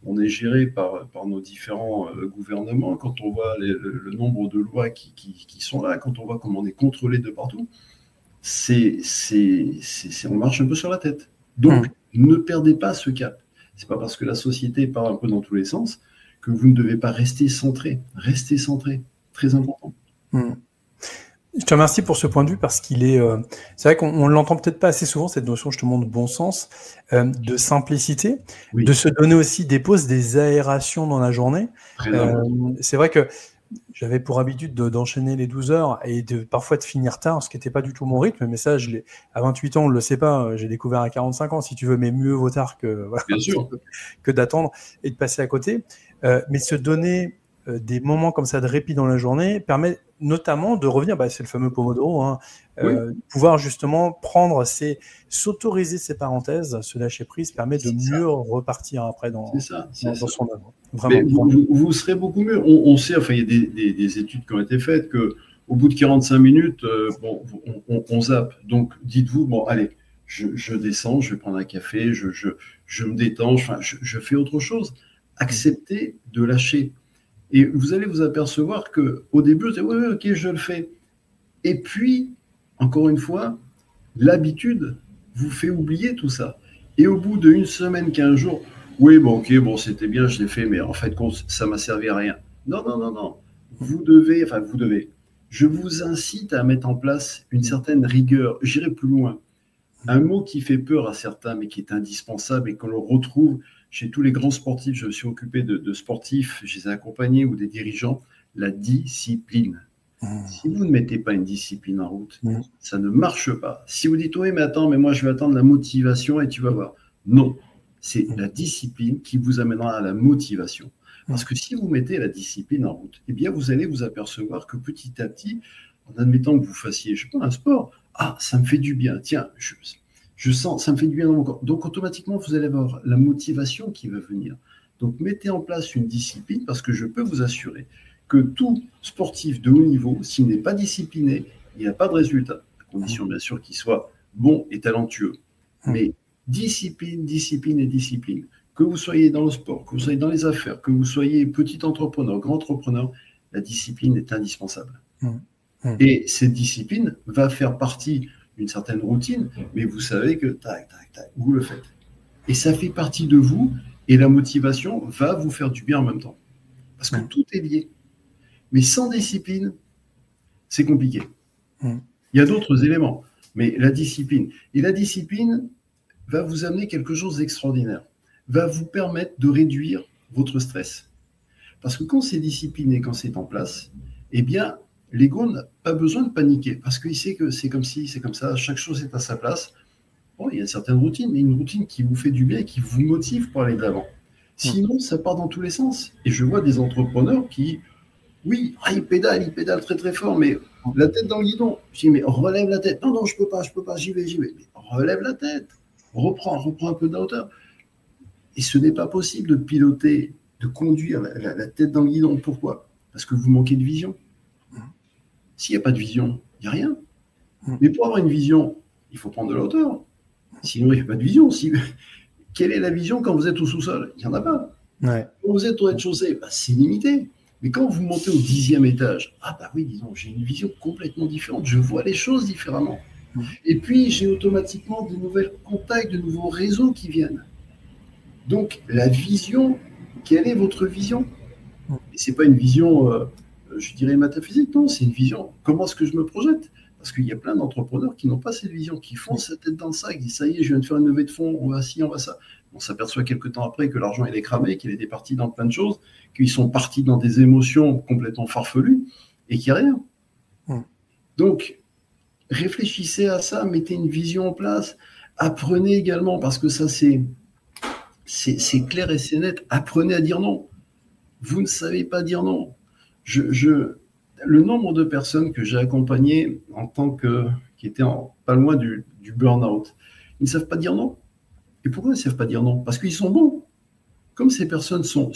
on est géré par nos différents gouvernements, quand on voit le nombre de lois qui sont là, quand on voit comment on est contrôlé de partout, on marche un peu sur la tête. Donc, ne perdez pas ce cap. C'est pas parce que la société part un peu dans tous les sens que vous ne devez pas rester centré. Restez centré, très important. Je te remercie pour ce point de vue parce qu'il est... c'est vrai qu'on ne l'entend peut-être pas assez souvent, cette notion justement de bon sens, de simplicité, de se donner aussi des pauses, des aérations dans la journée. C'est vrai que j'avais pour habitude d'enchaîner les 12 heures et parfois de finir tard, ce qui n'était pas du tout mon rythme, mais ça, à 28 ans, on ne le sait pas, j'ai découvert à 45 ans, si tu veux, mais mieux vaut tard que d'attendre et de passer à côté. Mais se donner des moments comme ça de répit dans la journée permet notamment de revenir, c'est le fameux Pomodoro, pouvoir justement s'autoriser ces parenthèses, se lâcher prise permet de mieux repartir après dans son œuvre. Vraiment. Vous serez beaucoup mieux. On sait, il y a des études qui ont été faites qu'au bout de 45 minutes, on zappe. Donc, dites-vous, allez, je descends, je vais prendre un café, je me détends, je fais autre chose. Acceptez de lâcher. Et vous allez vous apercevoir qu'au début, vous dites, oui, ok, je le fais. Et puis, encore une fois, l'habitude vous fait oublier tout ça. Et au bout d'une semaine, 15 jours, oui, c'était bien, je l'ai fait, mais en fait, ça m'a servi à rien. Non. Vous devez, je vous incite à mettre en place une certaine rigueur. J'irai plus loin. Un mot qui fait peur à certains, mais qui est indispensable et que l'on retrouve chez tous les grands sportifs. Je me suis occupé de sportifs, je les ai accompagnés ou des dirigeants, la discipline. Si vous ne mettez pas une discipline en route, ça ne marche pas. Si vous dites, oui, mais attends, mais moi je vais attendre la motivation et tu vas voir. Non, c'est la discipline qui vous amènera à la motivation. Parce que si vous mettez la discipline en route, eh bien vous allez vous apercevoir que petit à petit, en admettant que vous fassiez, je sais pas, un sport, ça me fait du bien, tiens, je sens, ça me fait du bien dans mon corps. Donc, automatiquement, vous allez avoir la motivation qui va venir. Donc, mettez en place une discipline parce que je peux vous assurer que tout sportif de haut niveau, s'il n'est pas discipliné, il n'y a pas de résultat. À condition, bien sûr, qu'il soit bon et talentueux. Mais discipline. que vous soyez dans le sport, que vous soyez dans les affaires, que vous soyez petit entrepreneur, grand entrepreneur, la discipline est indispensable. Et cette discipline va faire partie d'une certaine routine, mais vous savez que tac, tac, tac, vous le faites. Et ça fait partie de vous, et la motivation va vous faire du bien en même temps. Parce que tout est lié. Mais sans discipline, c'est compliqué. Il y a d'autres éléments, mais la discipline. Et la discipline va vous amener quelque chose d'extraordinaire, va vous permettre de réduire votre stress. Parce que quand c'est discipliné, quand c'est en place, eh bien, l'ego n'a pas besoin de paniquer, parce qu'il sait que c'est comme ci, c'est comme ça, chaque chose est à sa place. Bon, il y a certaines routines, mais une routine qui vous fait du bien et qui vous motive pour aller de l'avant. Sinon, ça part dans tous les sens. Et je vois des entrepreneurs qui, oui, ils pédalent très très fort, mais la tête dans le guidon. Je dis, mais relève la tête. Non, je peux pas, j'y vais. Mais relève la tête. Reprends un peu de la hauteur. Et ce n'est pas possible de piloter, de conduire la tête dans le guidon. Pourquoi? Parce que vous manquez de vision. S'il n'y a pas de vision, il n'y a rien. Mais pour avoir une vision, il faut prendre de la hauteur. Sinon, il n'y a pas de vision. Quelle est la vision quand vous êtes au sous-sol? Il n'y en a pas. Ouais. Quand vous êtes au rez-de-chaussée, c'est limité. Mais quand vous montez au 10e étage, disons, j'ai une vision complètement différente. Je vois les choses différemment. Et puis, j'ai automatiquement de nouveaux contacts, de nouveaux réseaux qui viennent. Donc, la vision, quelle est votre vision? Et ce n'est pas une vision, je dirais, métaphysique, non, c'est une vision. Comment est-ce que je me projette? Parce qu'il y a plein d'entrepreneurs qui n'ont pas cette vision, qui font sa tête dans le sac, qui disent ça y est, je viens de faire une levée de fonds, on va ci, on va ça. On s'aperçoit quelques temps après que l'argent il est cramé, qu'il est parti dans plein de choses, qu'ils sont partis dans des émotions complètement farfelues et qu'il n'y a rien. Donc, réfléchissez à ça, mettez une vision en place, apprenez également, parce que ça c'est clair et c'est net, apprenez à dire non. Vous ne savez pas dire non. Le nombre de personnes que j'ai accompagnées qui étaient pas loin du burn-out, ils ne savent pas dire non. Et pourquoi ils ne savent pas dire non? Parce qu'ils sont bons. Comme ces personnes sont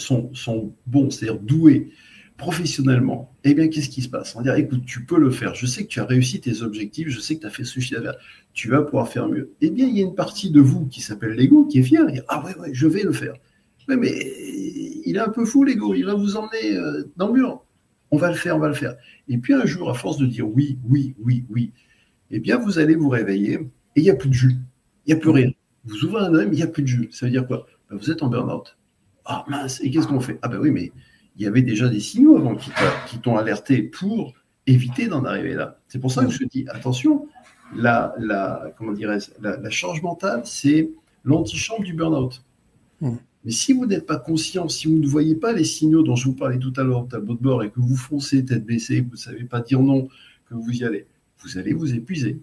bons, c'est-à-dire doués professionnellement, eh bien, qu'est-ce qui se passe? On va dire, écoute, tu peux le faire. Je sais que tu as réussi tes objectifs. Je sais que tu as fait ce chiffre d'affaires. Tu vas pouvoir faire mieux. Eh bien, il y a une partie de vous qui s'appelle l'ego, qui est fier. Il dit, ouais, je vais le faire. Mais il est un peu fou, l'ego. Il va vous emmener dans le mur. On va le faire. Et puis un jour, à force de dire oui, eh bien, vous allez vous réveiller et il n'y a plus de jus. Il n'y a plus rien. Vous ouvrez un œil, mais il n'y a plus de jus. Ça veut dire quoi? Vous êtes en burn-out. Ah mince, et qu'est-ce qu'on fait? Oui, mais il y avait déjà des signaux avant qui t'ont alerté pour éviter d'en arriver là. C'est pour ça que je dis, attention, la charge mentale, c'est l'antichambre du burn-out. Mais si vous n'êtes pas conscient, si vous ne voyez pas les signaux dont je vous parlais tout à l'heure au tableau de bord et que vous foncez tête baissée, que vous ne savez pas dire non, que vous y allez, vous allez vous épuiser.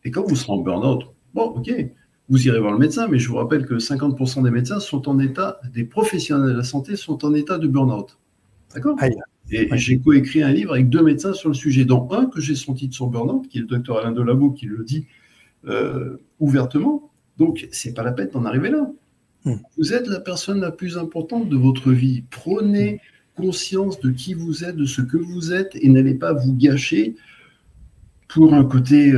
Et quand vous serez en burn-out, ok, vous irez voir le médecin, mais je vous rappelle que 50% des médecins des professionnels de la santé sont en état de burn-out. D'accord? Et j'ai coécrit un livre avec 2 médecins sur le sujet, dont un que j'ai senti de son burn-out, qui est le docteur Alain Delabo, qui le dit ouvertement. Donc, ce n'est pas la peine d'en arriver là. Vous êtes la personne la plus importante de votre vie. Prenez conscience de qui vous êtes, de ce que vous êtes, et n'allez pas vous gâcher pour un côté,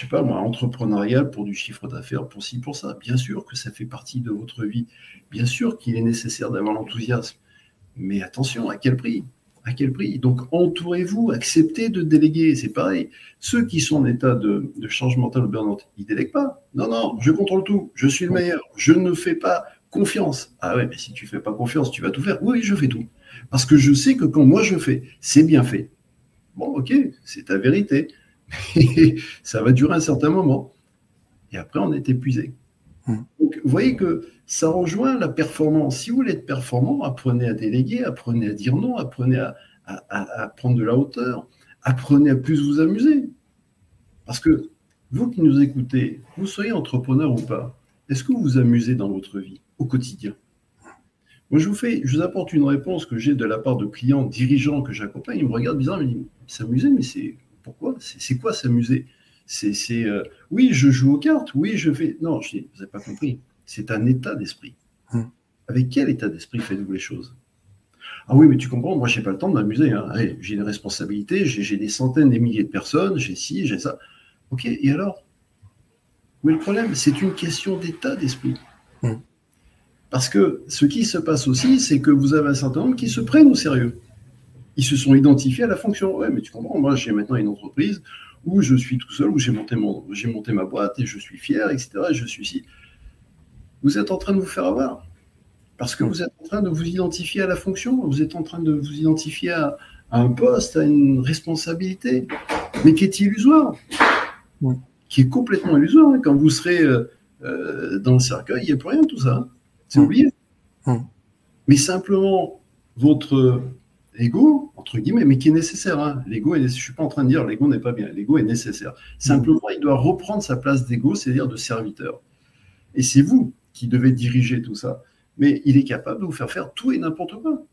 entrepreneurial, pour du chiffre d'affaires, pour ci, pour ça. Bien sûr que ça fait partie de votre vie. Bien sûr qu'il est nécessaire d'avoir l'enthousiasme. Mais attention, à quel prix? À quel prix? Donc, entourez-vous, acceptez de déléguer. C'est pareil. Ceux qui sont en état de charge mentale ou burn-out, ils ne délèguent pas. Non, je contrôle tout. Je suis le meilleur. Je ne fais pas confiance. Ah ouais, mais si tu ne fais pas confiance, tu vas tout faire. Oui, je fais tout. Parce que je sais que quand moi je fais, c'est bien fait. Bon, ok, c'est ta vérité. Ça va durer un certain moment. Et après, on est épuisé. Donc, vous voyez que ça rejoint la performance. Si vous voulez être performant, apprenez à déléguer, apprenez à dire non, apprenez à prendre de la hauteur, apprenez à plus vous amuser. Parce que vous qui nous écoutez, vous soyez entrepreneur ou pas, est-ce que vous vous amusez dans votre vie au quotidien? Moi, je vous apporte une réponse que j'ai de la part de clients, dirigeants que j'accompagne. Ils me regardent bizarrement, ils me disent, s'amuser, mais pourquoi? C'est quoi s'amuser? Oui, je joue aux cartes, oui, je fais... Non, je dis, vous n'avez pas compris. C'est un état d'esprit. Avec quel état d'esprit faites-vous les choses? Ah oui, mais tu comprends, moi, je n'ai pas le temps de m'amuser. Allez, j'ai une responsabilité, j'ai des centaines, des milliers de personnes, j'ai ci, j'ai ça. Ok, et alors? Où est le problème? C'est une question d'état d'esprit. Parce que ce qui se passe aussi, c'est que vous avez un certain nombre qui se prennent au sérieux. Ils se sont identifiés à la fonction. Ouais, mais tu comprends, moi j'ai maintenant une entreprise où je suis tout seul, où j'ai monté ma boîte et je suis fier, etc. Et je suis ici. Vous êtes en train de vous faire avoir. Parce que vous êtes en train de vous identifier à la fonction, vous êtes en train de vous identifier à un poste, à une responsabilité, mais qui est illusoire, qui est complètement illusoire. Quand vous serez dans le cercueil, il n'y a plus rien de tout ça. C'est oublié. Mais simplement, votre ego, entre guillemets, mais qui est nécessaire. Hein. L'ego, je ne suis pas en train de dire l'ego n'est pas bien. L'ego est nécessaire. Simplement, il doit reprendre sa place d'ego, c'est-à-dire de serviteur. Et c'est vous qui devez diriger tout ça. Mais il est capable de vous faire tout et n'importe quoi.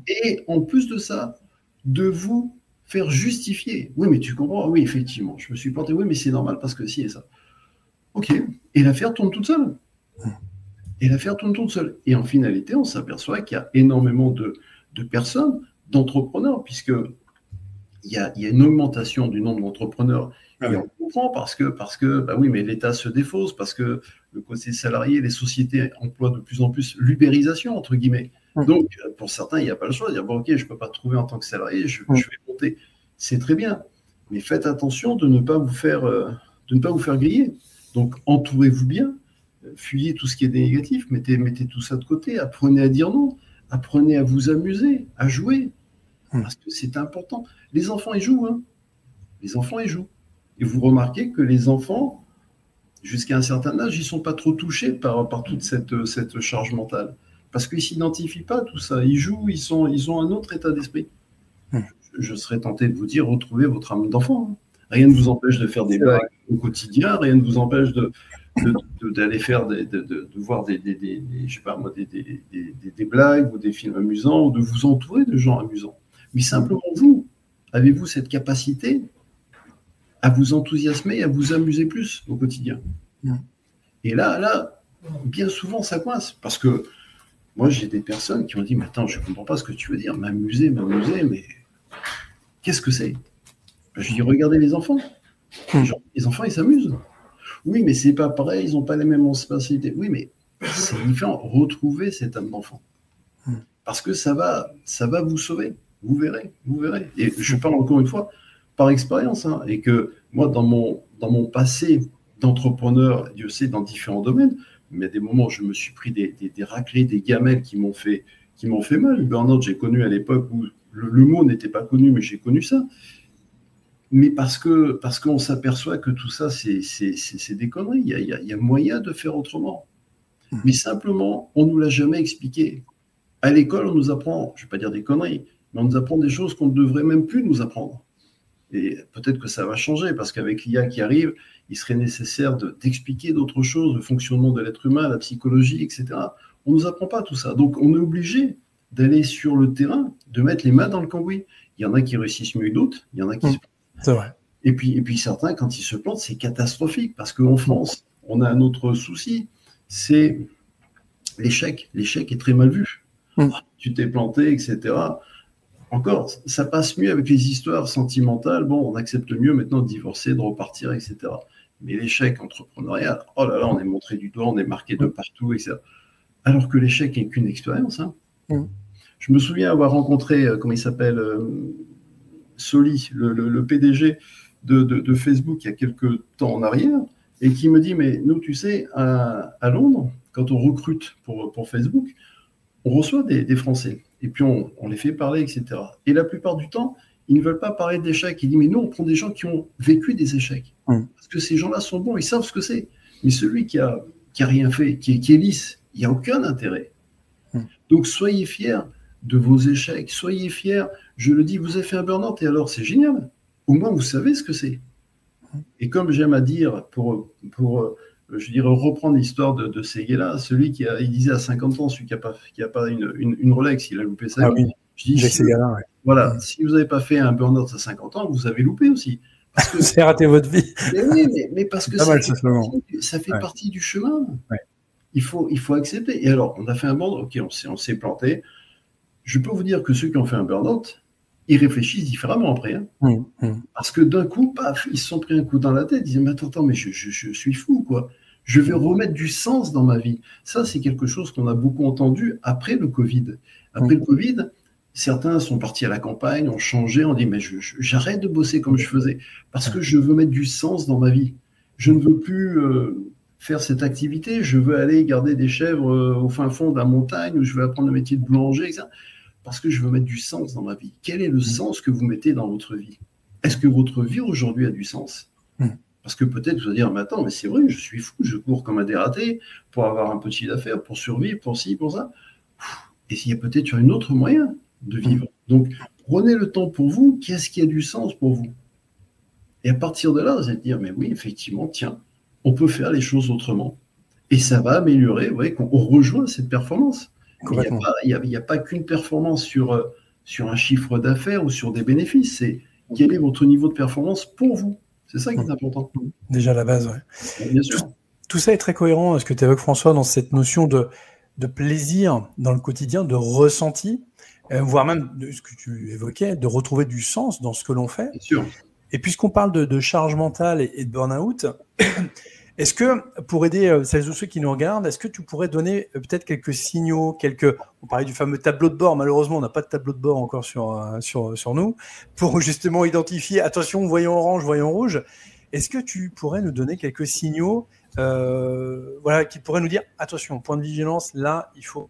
Et en plus de ça, de vous faire justifier. Oui, mais tu comprends? Oui, effectivement, je me suis planté. Oui, mais c'est normal parce que si et ça. Ok. Et l'affaire tourne toute seule. Et l'affaire tourne toute seule. Et en finalité, on s'aperçoit qu'il y a énormément de personnes, d'entrepreneurs, puisque il y a une augmentation du nombre d'entrepreneurs. Et on comprend parce que bah oui, mais l'État se défausse, parce que le côté salarié, les sociétés emploient de plus en plus l'ubérisation, entre guillemets. Donc, pour certains, il n'y a pas le choix de dire, bon, ok, je ne peux pas trouver en tant que salarié, je vais monter. C'est très bien. Mais faites attention de ne pas vous faire griller. Donc, entourez-vous bien, fuyez tout ce qui est négatif, mettez tout ça de côté, apprenez à dire non, apprenez à vous amuser, à jouer. Parce que c'est important. Les enfants, ils jouent. Hein. Les enfants, ils jouent. Et vous remarquez que les enfants, jusqu'à un certain âge, ils ne sont pas trop touchés par toute cette charge mentale. Parce qu'ils ne s'identifient pas à tout ça. Ils jouent, ils ont un autre état d'esprit. Je serais tenté de vous dire, retrouvez votre âme d'enfant. Hein. Rien ne vous empêche de faire des blagues au quotidien, rien ne vous empêche d'aller faire de voir je sais pas moi, des blagues ou des films amusants, ou de vous entourer de gens amusants. Mais simplement vous, avez-vous cette capacité à vous enthousiasmer, à vous amuser plus au quotidien? Et là, bien souvent, ça coince. Parce que moi, j'ai des personnes qui ont dit, mais attends, je ne comprends pas ce que tu veux dire, m'amuser, mais qu'est-ce que c'est? Je dis, regardez les enfants. Les enfants, ils s'amusent. Oui, mais c'est pas pareil, ils n'ont pas les mêmes spécialités. Oui, mais c'est différent. Retrouvez cette âme d'enfant. Parce que ça va vous sauver. Vous verrez. Et je parle encore une fois par expérience. Hein, et que moi, dans mon passé d'entrepreneur, Dieu sait, dans différents domaines, mais il y a des moments où je me suis pris des raclées, des gamelles qui m'ont fait mal. Le burn-out, j'ai connu à l'époque où le mot n'était pas connu, mais j'ai connu ça. Mais parce qu'on s'aperçoit que tout ça, c'est des conneries. Il y a moyen de faire autrement. Mais simplement, on ne nous l'a jamais expliqué. À l'école, on nous apprend, je ne vais pas dire des conneries, mais on nous apprend des choses qu'on ne devrait même plus nous apprendre. Et peut-être que ça va changer, parce qu'avec l'IA qui arrive, il serait nécessaire d'expliquer d'autres choses, le fonctionnement de l'être humain, la psychologie, etc. On ne nous apprend pas tout ça. Donc, on est obligé d'aller sur le terrain, de mettre les mains dans le cambouis. Il y en a qui réussissent mieux que d'autres, il y en a qui se plantent. C'est vrai. Et puis certains, quand ils se plantent, c'est catastrophique, parce qu'en France, on a un autre souci, c'est l'échec. L'échec est très mal vu. Tu t'es planté, etc. Encore, ça passe mieux avec les histoires sentimentales. Bon, on accepte mieux maintenant de divorcer, de repartir, etc. Mais l'échec entrepreneurial, oh là là, on est montré du doigt, on est marqué de partout, etc. Alors que l'échec n'est qu'une expérience. Hein. Je me souviens avoir rencontré, comment il s'appelle, Soli, le PDG de Facebook, il y a quelques temps en arrière, et qui me dit, mais nous, tu sais, à Londres, quand on recrute pour Facebook, on reçoit des Français, et puis on les fait parler, etc. Et la plupart du temps, ils ne veulent pas parler d'échecs. Il dit, mais nous, on prend des gens qui ont vécu des échecs. Parce que ces gens-là sont bons, ils savent ce que c'est. Mais celui qui a rien fait, qui est lisse, il n'y a aucun intérêt. Donc, soyez fiers de vos échecs. Soyez fiers, je le dis, vous avez fait un burn-out, et alors, c'est génial. Au moins, vous savez ce que c'est. Et comme j'aime à dire, pour je dirais, reprendre l'histoire de ces gars-là, celui il disait à 50 ans, celui qui n'a pas une Rolex, il a loupé sa vie. Je dis, voilà, si vous n'avez pas fait un burn-out à 50 ans, vous avez loupé aussi. Parce que c'est raté votre vie. Mais oui, mais parce que ça fait partie du chemin. Il faut accepter. Et alors, on a fait un burn-out, ok, on s'est planté. Je peux vous dire que ceux qui ont fait un burn-out, ils réfléchissent différemment après. Hein. Parce que d'un coup, paf, ils se sont pris un coup dans la tête. Ils disent, mais attends, mais je suis fou, quoi. Je vais remettre du sens dans ma vie. Ça, c'est quelque chose qu'on a beaucoup entendu après le Covid. Après le Covid, certains sont partis à la campagne, ont changé, ont dit mais j'arrête de bosser comme je faisais parce que je veux mettre du sens dans ma vie. Je ne veux plus faire cette activité, je veux aller garder des chèvres au fin fond de la montagne ou je veux apprendre le métier de boulanger, etc. Parce que je veux mettre du sens dans ma vie. Quel est le sens que vous mettez dans votre vie? Est-ce que votre vie aujourd'hui a du sens? Parce que peut-être vous allez dire, mais attends, mais c'est vrai, je suis fou, je cours comme un dératé pour avoir un petit d'affaires, pour survivre, pour ci, pour ça. Et s'il y a peut-être un autre moyen de vivre. Donc, prenez le temps pour vous, qu'est-ce qui a du sens pour vous? Et à partir de là, vous allez dire, mais oui, effectivement, tiens, on peut faire les choses autrement. Et ça va améliorer, vous voyez, qu'on rejoint cette performance. Il n'y a pas qu'une performance sur un chiffre d'affaires ou sur des bénéfices, c'est quel est votre niveau de performance pour vous. C'est ça qui est important. Déjà la base, ouais. Bien sûr. Tout ça est très cohérent, ce que tu évoques, François, dans cette notion de plaisir dans le quotidien, de ressenti, voire même de ce que tu évoquais, de retrouver du sens dans ce que l'on fait. Bien sûr. Et puisqu'on parle de charge mentale et de burn-out, est-ce que, pour aider celles ou ceux qui nous regardent, est-ce que tu pourrais donner peut-être quelques signaux, on parlait du fameux tableau de bord, malheureusement on n'a pas de tableau de bord encore sur nous, pour justement identifier, attention, voyons orange, voyons rouge, est-ce que tu pourrais nous donner quelques signaux qui pourraient nous dire, attention, point de vigilance, là, il faut...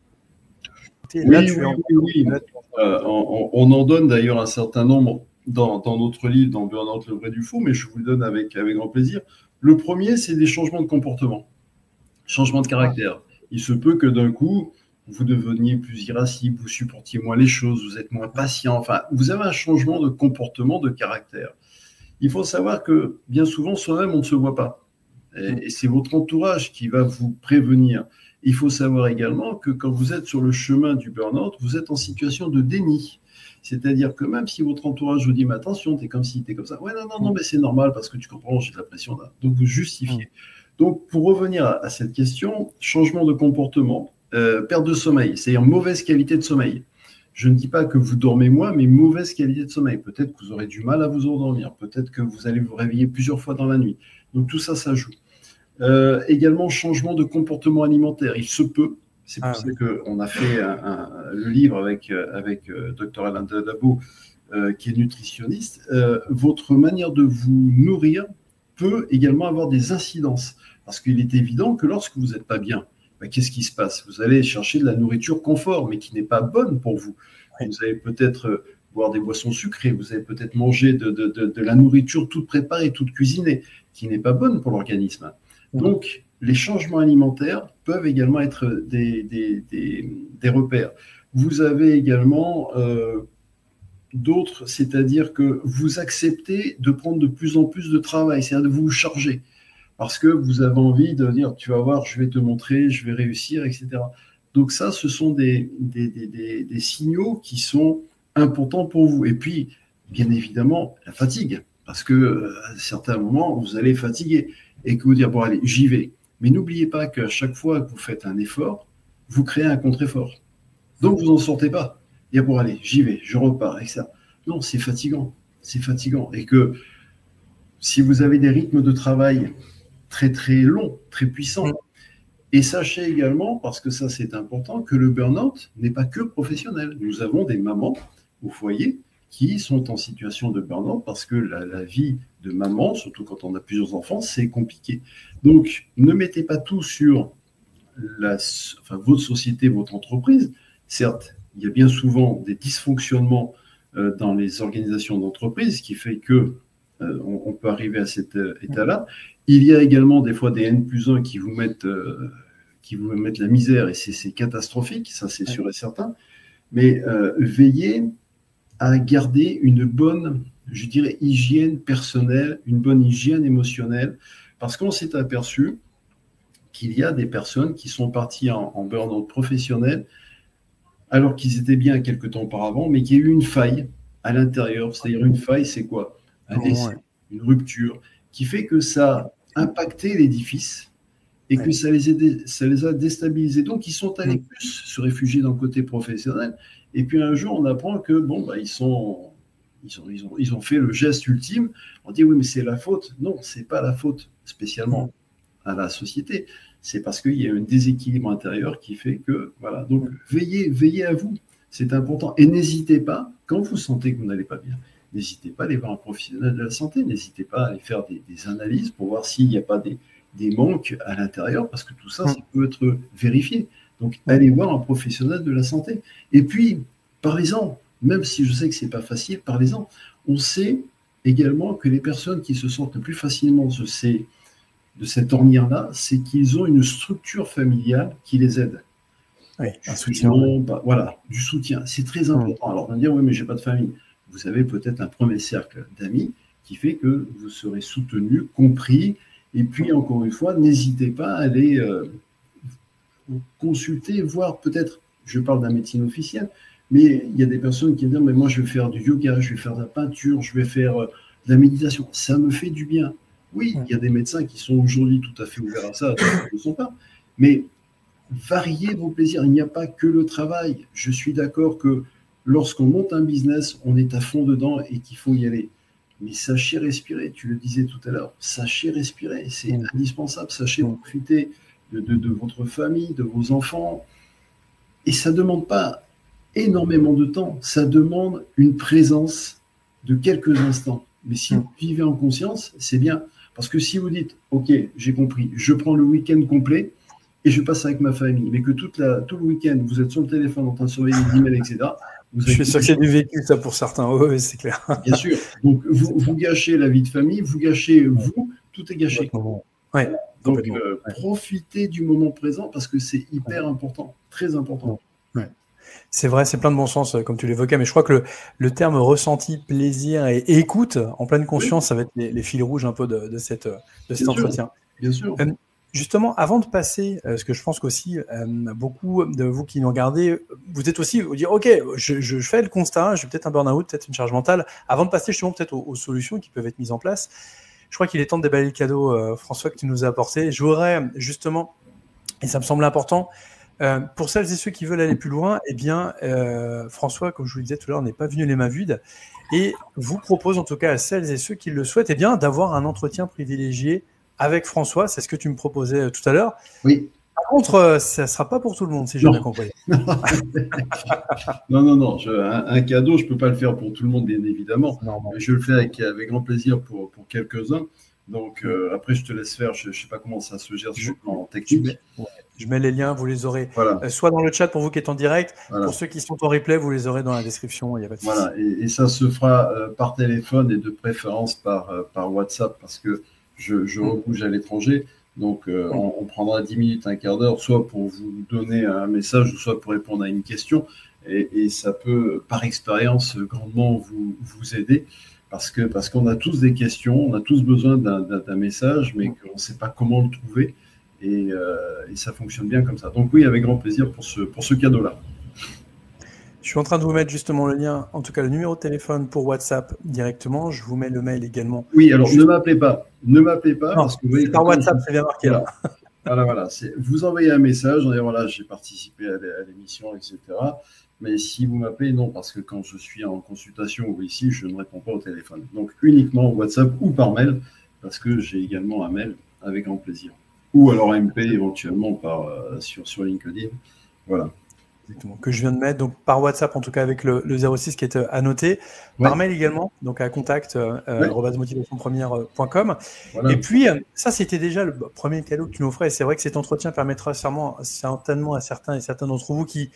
Oui. On en donne d'ailleurs un certain nombre dans notre livre, dans Burnout, le vrai du faux, mais je vous le donne avec grand plaisir. Le premier, c'est des changements de comportement, changement de caractère. Il se peut que d'un coup, vous deveniez plus irascible, vous supportiez moins les choses, vous êtes moins patient, enfin, vous avez un changement de comportement, de caractère. Il faut savoir que bien souvent, soi-même, on ne se voit pas. Et c'est votre entourage qui va vous prévenir. Il faut savoir également que quand vous êtes sur le chemin du burn-out, vous êtes en situation de déni. C'est-à-dire que même si votre entourage vous dit, mais attention, t'es comme ci, t'es comme ça. Ouais, non, mais c'est normal parce que tu comprends, j'ai de la pression là. Donc, vous justifiez. Donc, pour revenir à cette question, changement de comportement, perte de sommeil, c'est-à-dire mauvaise qualité de sommeil. Je ne dis pas que vous dormez moins, mais mauvaise qualité de sommeil. Peut-être que vous aurez du mal à vous endormir. Peut-être que vous allez vous réveiller plusieurs fois dans la nuit. Donc, tout ça, ça joue. Également, changement de comportement alimentaire. Il se peut. C'est pour ça qu'on a fait le livre avec Dr Alain Dabo, qui est nutritionniste. Votre manière de vous nourrir peut également avoir des incidences. Parce qu'il est évident que lorsque vous n'êtes pas bien, qu'est-ce qui se passe? Vous allez chercher de la nourriture confort, mais qui n'est pas bonne pour vous. Vous allez peut-être boire des boissons sucrées, vous allez peut-être manger de la nourriture toute préparée, toute cuisinée, qui n'est pas bonne pour l'organisme. Donc, les changements alimentaires peuvent également être des repères. Vous avez également d'autres, c'est-à-dire que vous acceptez de prendre de plus en plus de travail, c'est-à-dire de vous charger, parce que vous avez envie de dire, tu vas voir, je vais te montrer, je vais réussir, etc. Donc ça, ce sont des signaux qui sont importants pour vous. Et puis, bien évidemment, la fatigue, parce que à certains moments, vous allez fatiguer et que vous dire, bon allez, j'y vais. Mais n'oubliez pas qu'à chaque fois que vous faites un effort, vous créez un contre-effort. Donc, vous n'en sortez pas. Dire, bon, allez, j'y vais, je repars, etc. Non, c'est fatigant. C'est fatigant. Et que si vous avez des rythmes de travail très, très longs, très puissants, et sachez également, parce que ça, c'est important, que le burn-out n'est pas que professionnel. Nous avons des mamans au foyer qui sont en situation de burn-out parce que la vie de maman, surtout quand on a plusieurs enfants, c'est compliqué. Donc, ne mettez pas tout sur votre société, votre entreprise. Certes, il y a bien souvent des dysfonctionnements dans les organisations d'entreprise, qui fait que on peut arriver à cet état-là. Il y a également des fois des N+1 qui vous mettent la misère, et c'est catastrophique, ça c'est sûr et certain. Mais veillez à garder une bonne, je dirais, hygiène personnelle, une bonne hygiène émotionnelle, parce qu'on s'est aperçu qu'il y a des personnes qui sont parties en burn-out professionnel alors qu'ils étaient bien quelque temps auparavant, mais qu'il y a eu une faille à l'intérieur. C'est-à-dire une faille, c'est quoi? Un décès, une rupture, qui fait que ça a impacté l'édifice et que ça les a déstabilisés. Donc, ils sont allés plus se réfugier dans le côté professionnel. Et puis, un jour, on apprend que, ils ont fait le geste ultime. On dit, oui, mais c'est la faute. Non, c'est pas la faute spécialement à la société. C'est parce qu'il y a un déséquilibre intérieur qui fait que, voilà. Donc, veillez à vous. C'est important. Et n'hésitez pas, quand vous sentez que vous n'allez pas bien, n'hésitez pas à aller voir un professionnel de la santé. N'hésitez pas à aller faire des analyses pour voir s'il n'y a pas des manques à l'intérieur, parce que tout ça, ça peut être vérifié. Donc, allez voir un professionnel de la santé. Et puis, parlez-en. Même si je sais que ce n'est pas facile, parlez-en. On sait également que les personnes qui se sentent le plus facilement de cette ornière-là, c'est qu'ils ont une structure familiale qui les aide. Oui, un soutien. Voilà, du soutien. C'est très important. Alors, on va dire, oui, mais je n'ai pas de famille. Vous avez peut-être un premier cercle d'amis qui fait que vous serez soutenu, compris. Et puis, encore une fois, n'hésitez pas à aller consulter, voir peut-être, je parle d'un médecin officiel, mais il y a des personnes qui disent, mais moi, je vais faire du yoga, je vais faire de la peinture, je vais faire de la méditation. Ça me fait du bien. Oui, il y a des médecins qui sont aujourd'hui tout à fait ouverts à ça, d'autres ne le sont pas. Mais variez vos plaisirs. Il n'y a pas que le travail. Je suis d'accord que lorsqu'on monte un business, on est à fond dedans et qu'il faut y aller. Mais sachez respirer, tu le disais tout à l'heure, sachez respirer, c'est indispensable. Sachez profiter de votre famille, de vos enfants. Et ça ne demande pas énormément de temps, ça demande une présence de quelques instants. Mais si vous vivez en conscience, c'est bien. Parce que si vous dites, OK, j'ai compris, je prends le week-end complet et je passe avec ma famille, mais que tout le week-end, vous êtes sur le téléphone en train de surveiller les emails, etc. Je suis sûr que c'est du vécu, ça, pour certains. Oui, c'est clair. Bien sûr. Donc, vous gâchez la vie de famille, vous gâchez vous, tout est gâché. Ouais, donc, profitez du moment présent parce que c'est hyper important, très important. Ouais. C'est vrai, c'est plein de bon sens, comme tu l'évoquais, mais je crois que le terme ressenti, plaisir et écoute, en pleine conscience, ça va être les fils rouges un peu de cet entretien. Bien sûr. Justement, avant de passer, parce que je pense qu'aussi, beaucoup de vous qui nous regardez, vous êtes aussi, vous dire, OK, je fais le constat, j'ai peut-être un burn-out, peut-être une charge mentale. Avant de passer justement peut-être aux solutions qui peuvent être mises en place, je crois qu'il est temps de déballer le cadeau, François, que tu nous as apporté. Je voudrais justement, et ça me semble important, pour celles et ceux qui veulent aller plus loin, eh bien, François, comme je vous le disais tout à l'heure, n'est pas venu les mains vides et vous propose en tout cas à celles et ceux qui le souhaitent, eh bien, d'avoir un entretien privilégié avec François. C'est ce que tu me proposais tout à l'heure. Oui. Par contre, ça ne sera pas pour tout le monde, si j'ai bien compris. Non. Un cadeau, je ne peux pas le faire pour tout le monde, bien évidemment. Mais je le fais avec grand plaisir pour quelques-uns. Donc, après, je te laisse faire. Je ne sais pas comment ça se gère sur le plan technique. Je mets les liens, vous les aurez soit dans le chat pour vous qui êtes en direct. Pour ceux qui sont en replay, vous les aurez dans la description. Il n'y a pas de souci. Voilà, et ça se fera par téléphone et de préférence par WhatsApp parce que je rebouge à l'étranger. Donc, on prendra 10 minutes, un quart d'heure, soit pour vous donner un message, soit pour répondre à une question. Et ça peut, par expérience, grandement vous aider. Parce qu'on a tous des questions, on a tous besoin d'un message, mais qu'on ne sait pas comment le trouver. Et ça fonctionne bien comme ça. Donc oui, avec grand plaisir pour ce cadeau-là. Je suis en train de vous mettre justement le lien, en tout cas le numéro de téléphone pour WhatsApp directement. Je vous mets le mail également. Oui, alors ne m'appelez pas. Ne m'appelez pas. Non, parce que vous voyez, c'est par WhatsApp, c'est bien marqué là. Voilà. Vous envoyez un message, on dit voilà, j'ai participé à l'émission, etc. Mais si vous m'appelez, non, parce que quand je suis en consultation ou ici, je ne réponds pas au téléphone. Donc uniquement WhatsApp ou par mail, parce que j'ai également un mail avec grand plaisir. Ou alors MP éventuellement sur LinkedIn. Voilà. Exactement, que je viens de mettre, donc par WhatsApp en tout cas avec le 06 qui est annoté, par mail également, donc à contact@motivationpremière.com. Voilà. Et puis ça c'était déjà le premier cadeau que tu nous offrais, et c'est vrai que cet entretien permettra certainement à certains et certaines d'entre vous qui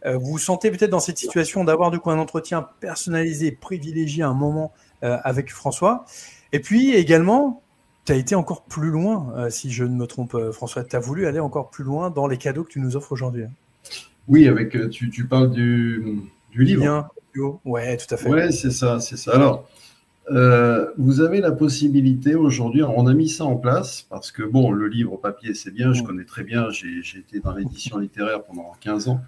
vous sentez peut-être dans cette situation d'avoir du coup un entretien personnalisé, privilégié à un moment avec François. Et puis également, tu as été encore plus loin, si je ne me trompe François, tu as voulu aller encore plus loin dans les cadeaux que tu nous offres aujourd'hui. Oui, tu parles du livre. Bien, ouais, tout à fait. Ouais, c'est ça. Alors, vous avez la possibilité aujourd'hui, on a mis ça en place parce que, bon, le livre papier, c'est bien, je connais très bien, j'ai été dans l'édition littéraire pendant 15 ans.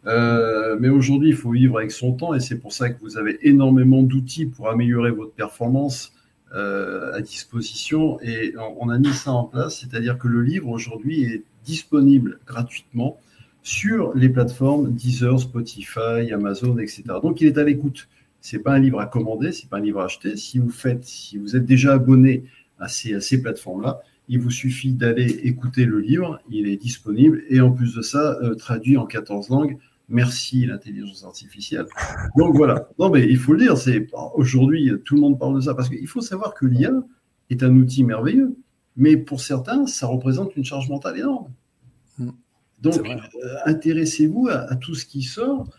Mais aujourd'hui, il faut vivre avec son temps et c'est pour ça que vous avez énormément d'outils pour améliorer votre performance à disposition. Et on a mis ça en place, c'est-à-dire que le livre aujourd'hui est disponible gratuitement sur les plateformes Deezer, Spotify, Amazon, etc. Donc, il est à l'écoute. Ce n'est pas un livre à commander, ce n'est pas un livre à acheter. Si vous êtes déjà abonné à ces plateformes-là, il vous suffit d'aller écouter le livre, il est disponible, et en plus de ça, traduit en 14 langues. Merci l'intelligence artificielle. Donc voilà, non mais il faut le dire, aujourd'hui tout le monde parle de ça, parce qu'il faut savoir que l'IA est un outil merveilleux, mais pour certains, ça représente une charge mentale énorme. Donc intéressez-vous à tout ce qui sort,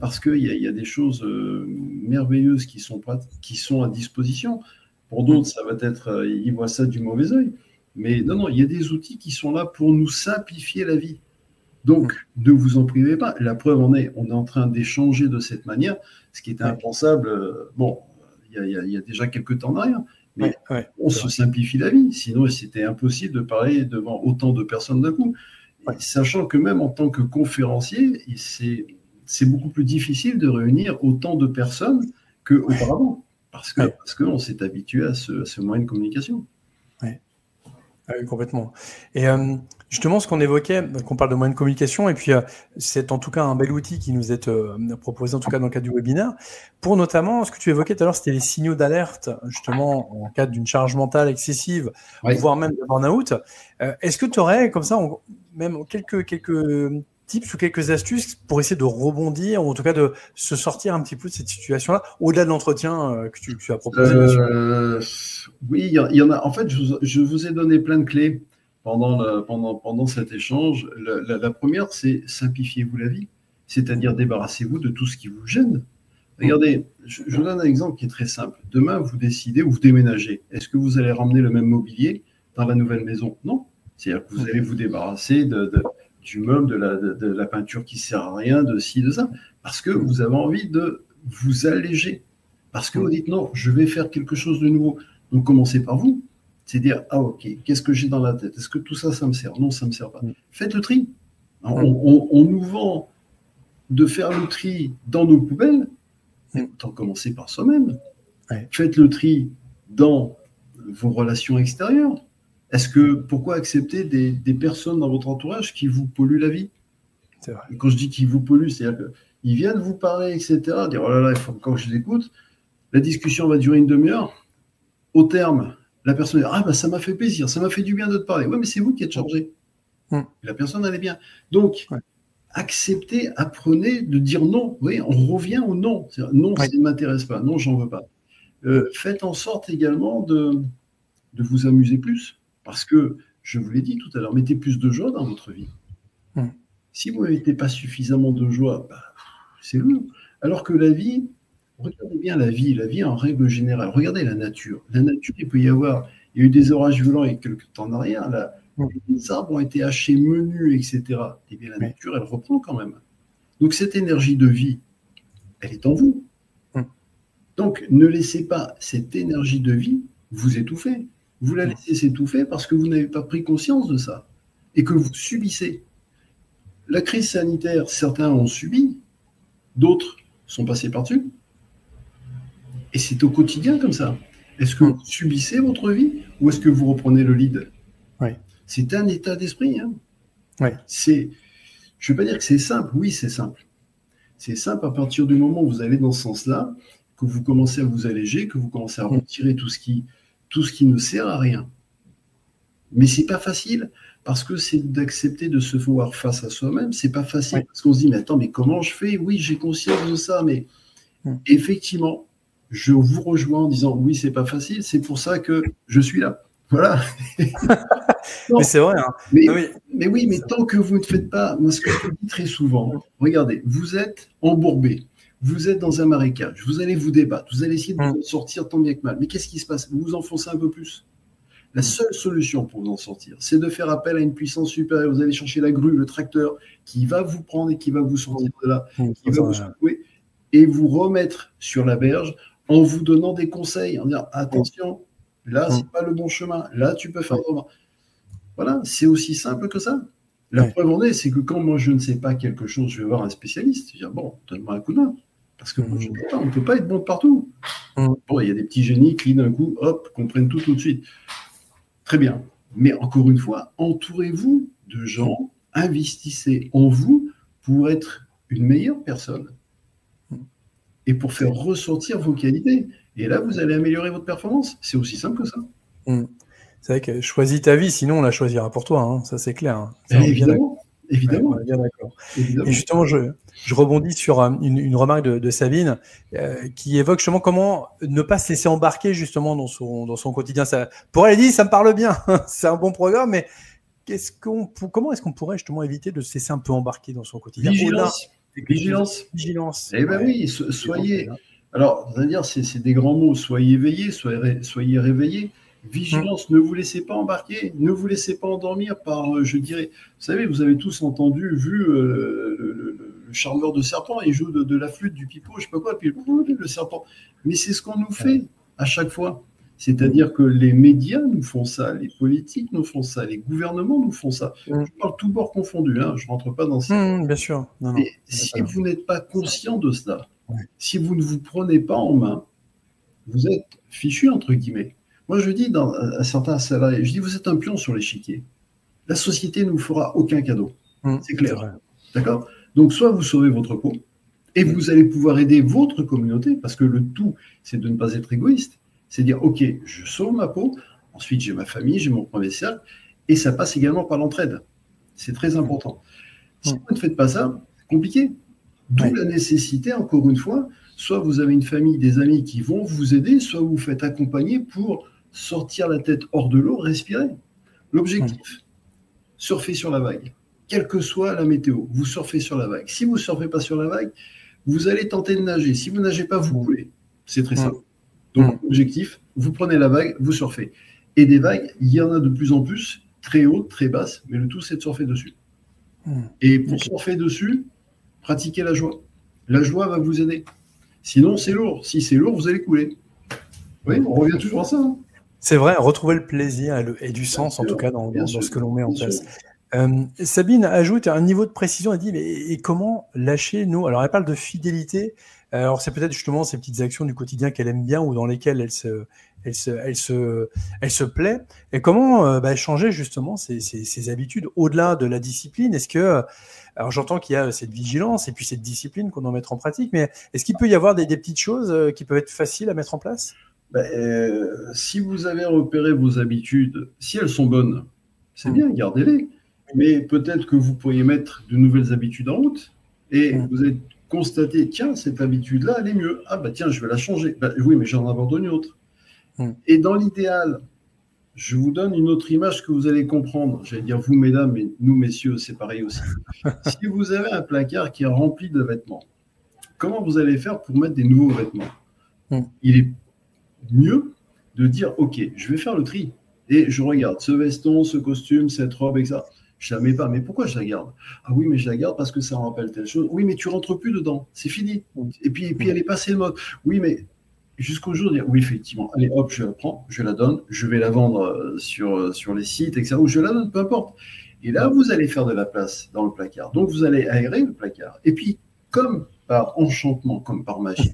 parce qu'il y a des choses merveilleuses qui sont à disposition. Pour d'autres, ça va être, ils voient ça du mauvais œil. Mais non, il y a des outils qui sont là pour nous simplifier la vie. Donc, ne vous en privez pas. La preuve en est, on est en train d'échanger de cette manière, ce qui était impensable, il y a déjà quelques temps en arrière. Mais on se simplifie la vie. Sinon, c'était impossible de parler devant autant de personnes d'un coup. Sachant que même en tant que conférencier, c'est beaucoup plus difficile de réunir autant de personnes qu'auparavant. Parce qu'on s'est habitué à ce moyen de communication. Oui, complètement. Et justement, ce qu'on évoquait, qu'on parle de moyens de communication, et puis c'est en tout cas un bel outil qui nous est proposé, en tout cas dans le cadre du webinaire, pour notamment, ce que tu évoquais tout à l'heure, c'était les signaux d'alerte, justement, en cas d'une charge mentale excessive, voire même de burn-out. Est-ce que tu aurais, comme ça, même quelques tips ou quelques astuces pour essayer de rebondir, ou en tout cas de se sortir un petit peu de cette situation-là, au-delà de l'entretien que tu as proposé, bien sûr. Oui, il y en a. En fait, je vous ai donné plein de clés pendant cet échange. La première, c'est simplifiez-vous la vie, c'est-à-dire débarrassez-vous de tout ce qui vous gêne. Regardez, je vous donne un exemple qui est très simple. Demain, vous décidez ou vous déménagez. Est-ce que vous allez ramener le même mobilier dans la nouvelle maison? Non. C'est-à-dire que vous allez vous débarrasser du meuble, de la peinture qui ne sert à rien, de ci, de ça, parce que vous avez envie de vous alléger. Parce que vous dites non, je vais faire quelque chose de nouveau. Donc, commencez par vous. C'est dire, ah ok, qu'est-ce que j'ai dans la tête? Est-ce que tout ça, ça me sert? Non, ça ne me sert pas. Faites le tri. On nous vend de faire le tri dans nos poubelles. Autant commencer par soi-même. Faites le tri dans vos relations extérieures. Pourquoi accepter des personnes dans votre entourage qui vous polluent la vie? C'est vrai. Et quand je dis qu'ils vous polluent, c'est-à-dire qu'ils viennent vous parler, etc., dire, oh là là, il faut encore que je les écoute. La discussion va durer une demi-heure. Au terme, la personne dit, ah ben ça m'a fait plaisir, ça m'a fait du bien de te parler. Oui, mais c'est vous qui êtes chargé. La personne, elle est bien. Donc, acceptez, apprenez de dire non. Vous voyez, on revient au non. Non, ça ne m'intéresse pas. Non, j'en veux pas. Faites en sorte également de vous amuser plus. Parce que, je vous l'ai dit tout à l'heure, mettez plus de joie dans votre vie. Si vous ne mettez pas suffisamment de joie, c'est lourd. Alors que la vie, regardez bien la vie en règle générale. Regardez la nature. La nature, il y a eu des orages violents il y a quelques temps en arrière. Les arbres ont été hachés menus, etc. Et bien la nature, elle reprend quand même. Donc cette énergie de vie, elle est en vous. Donc ne laissez pas cette énergie de vie vous étouffer. Vous la laissez s'étouffer parce que vous n'avez pas pris conscience de ça et que vous subissez. La crise sanitaire, certains ont subi, d'autres sont passés par-dessus. Et c'est au quotidien comme ça. Est-ce que vous subissez votre vie ou est-ce que vous reprenez le lead? C'est un état d'esprit. Je ne vais pas dire que c'est simple. Oui, c'est simple. C'est simple à partir du moment où vous allez dans ce sens-là, que vous commencez à vous alléger, que vous commencez à retirer tout ce qui ne sert à rien. Mais c'est pas facile parce que c'est d'accepter de se voir face à soi-même. C'est pas facile parce qu'on se dit mais attends, mais comment je fais? Oui, j'ai conscience de ça, mais effectivement, je vous rejoins en disant oui, c'est pas facile. C'est pour ça que je suis là. Voilà. Mais c'est vrai. Hein. Mais tant que vous ne faites pas, moi ce que je dis très souvent, regardez, vous êtes embourbé. Vous êtes dans un marécage, vous allez vous débattre, vous allez essayer de vous en sortir tant bien que mal. Mais qu'est-ce qui se passe? Vous vous enfoncez un peu plus. La seule solution pour vous en sortir, c'est de faire appel à une puissance supérieure. Vous allez chercher la grue, le tracteur, qui va vous prendre et qui va vous sortir de là, qui va vous secouer et vous remettre sur la berge en vous donnant des conseils, en disant attention, là, c'est pas le bon chemin, là, tu peux faire autrement. Voilà, c'est aussi simple que ça. La preuve en est, c'est que quand moi je ne sais pas quelque chose, je vais voir un spécialiste, je vais dire bon, donne-moi un coup de main. Parce que moi, je ne peux pas, on ne peut pas être bon de partout. Bon, il y a des petits génies qui, d'un coup, hop, comprennent tout de suite. Très bien. Mais encore une fois, entourez-vous de gens, investissez en vous pour être une meilleure personne et pour faire ressortir vos qualités. Et là, vous allez améliorer votre performance. C'est aussi simple que ça. C'est vrai que choisis ta vie, sinon on la choisira pour toi, hein, ça c'est clair. Hein. Ça, Évidemment, évidemment. Ouais, on est bien d'accord. Évidemment. Et justement, je rebondis sur une remarque de Sabine qui évoque justement comment ne pas se laisser embarquer justement dans son quotidien. Ça, pour elle, elle dit, ça me parle bien, c'est un bon programme, mais comment est-ce qu'on pourrait justement éviter de se laisser un peu embarquer dans son quotidien? Vigilance. Vigilance. Vigilance. Eh bien oui, soyez. Alors, on va dire, c'est des grands mots. Soyez éveillés, soyez réveillés. Vigilance, ne vous laissez pas embarquer, ne vous laissez pas endormir par, je dirais, vous savez, vous avez tous entendu, vu le charmeur de serpent, il joue de la flûte, du pipeau, je sais pas quoi, puis le serpent. Mais c'est ce qu'on nous fait à chaque fois. C'est-à-dire que les médias nous font ça, les politiques nous font ça, les gouvernements nous font ça. Je parle tout bord confondu, hein, je ne rentre pas dans ça. Bien sûr. Non, mais si vous n'êtes pas conscient de cela, si vous ne vous prenez pas en main, vous êtes fichu, entre guillemets. Moi, je dis à certains salariés, je dis, vous êtes un pion sur l'échiquier. La société ne vous fera aucun cadeau. C'est clair. D'accord? Donc, soit vous sauvez votre peau, et vous allez pouvoir aider votre communauté, parce que le tout, c'est de ne pas être égoïste. C'est dire, OK, je sauve ma peau, ensuite j'ai ma famille, j'ai mon premier cercle, et ça passe également par l'entraide. C'est très important. Si vous ne faites pas ça, c'est compliqué. D'où la nécessité, encore une fois, soit vous avez une famille, des amis qui vont vous aider, soit vous vous faites accompagner pour sortir la tête hors de l'eau, respirer. L'objectif, surfer sur la vague. Quelle que soit la météo, vous surfez sur la vague. Si vous ne surfez pas sur la vague, vous allez tenter de nager. Si vous ne nagez pas, vous coulez. C'est très simple. Donc, objectif, vous prenez la vague, vous surfez. Et des vagues, il y en a de plus en plus, très hautes, très basses, mais le tout, c'est de surfer dessus. Et pour surfer dessus, pratiquez la joie. La joie va vous aider. Sinon, c'est lourd. Si c'est lourd, vous allez couler. Oui, on revient toujours à ça. Hein. C'est vrai, retrouver le plaisir et du sens, en tout cas, dans ce que l'on met en place. Sabine ajoute un niveau de précision, elle dit, mais et comment lâcher nous? Alors, elle parle de fidélité. Alors, c'est peut-être justement ces petites actions du quotidien qu'elle aime bien ou dans lesquelles elle se plaît. Et comment changer justement ces habitudes au-delà de la discipline? Est-ce que, alors j'entends qu'il y a cette vigilance et puis cette discipline qu'on doit mettre en pratique, mais est-ce qu'il peut y avoir des petites choses qui peuvent être faciles à mettre en place? Si vous avez repéré vos habitudes, si elles sont bonnes, c'est bien, gardez-les. Mais peut-être que vous pourriez mettre de nouvelles habitudes en route et vous allez constater, tiens, cette habitude-là, elle est mieux. Ah bah tiens, je vais la changer. Oui, mais j'en abandonne une autre. Et dans l'idéal, je vous donne une autre image que vous allez comprendre. J'allais dire vous, mesdames, mais nous, messieurs, c'est pareil aussi. Si vous avez un placard qui est rempli de vêtements, comment vous allez faire pour mettre des nouveaux vêtements? Il est mieux de dire, OK, je vais faire le tri. Et je regarde ce veston, ce costume, cette robe, etc. Je ne la mets pas. Mais pourquoi je la garde? Ah oui, mais je la garde parce que ça me rappelle telle chose. Oui, mais tu ne rentres plus dedans. C'est fini. Et puis elle est passée de mode. Oui, mais jusqu'au jour de dire, oui, effectivement, allez, hop, je la prends, je la donne, je vais la vendre sur les sites, etc. Ou je la donne, peu importe. Et là, vous allez faire de la place dans le placard. Donc, vous allez aérer le placard. Et puis, comme par enchantement, comme par magie,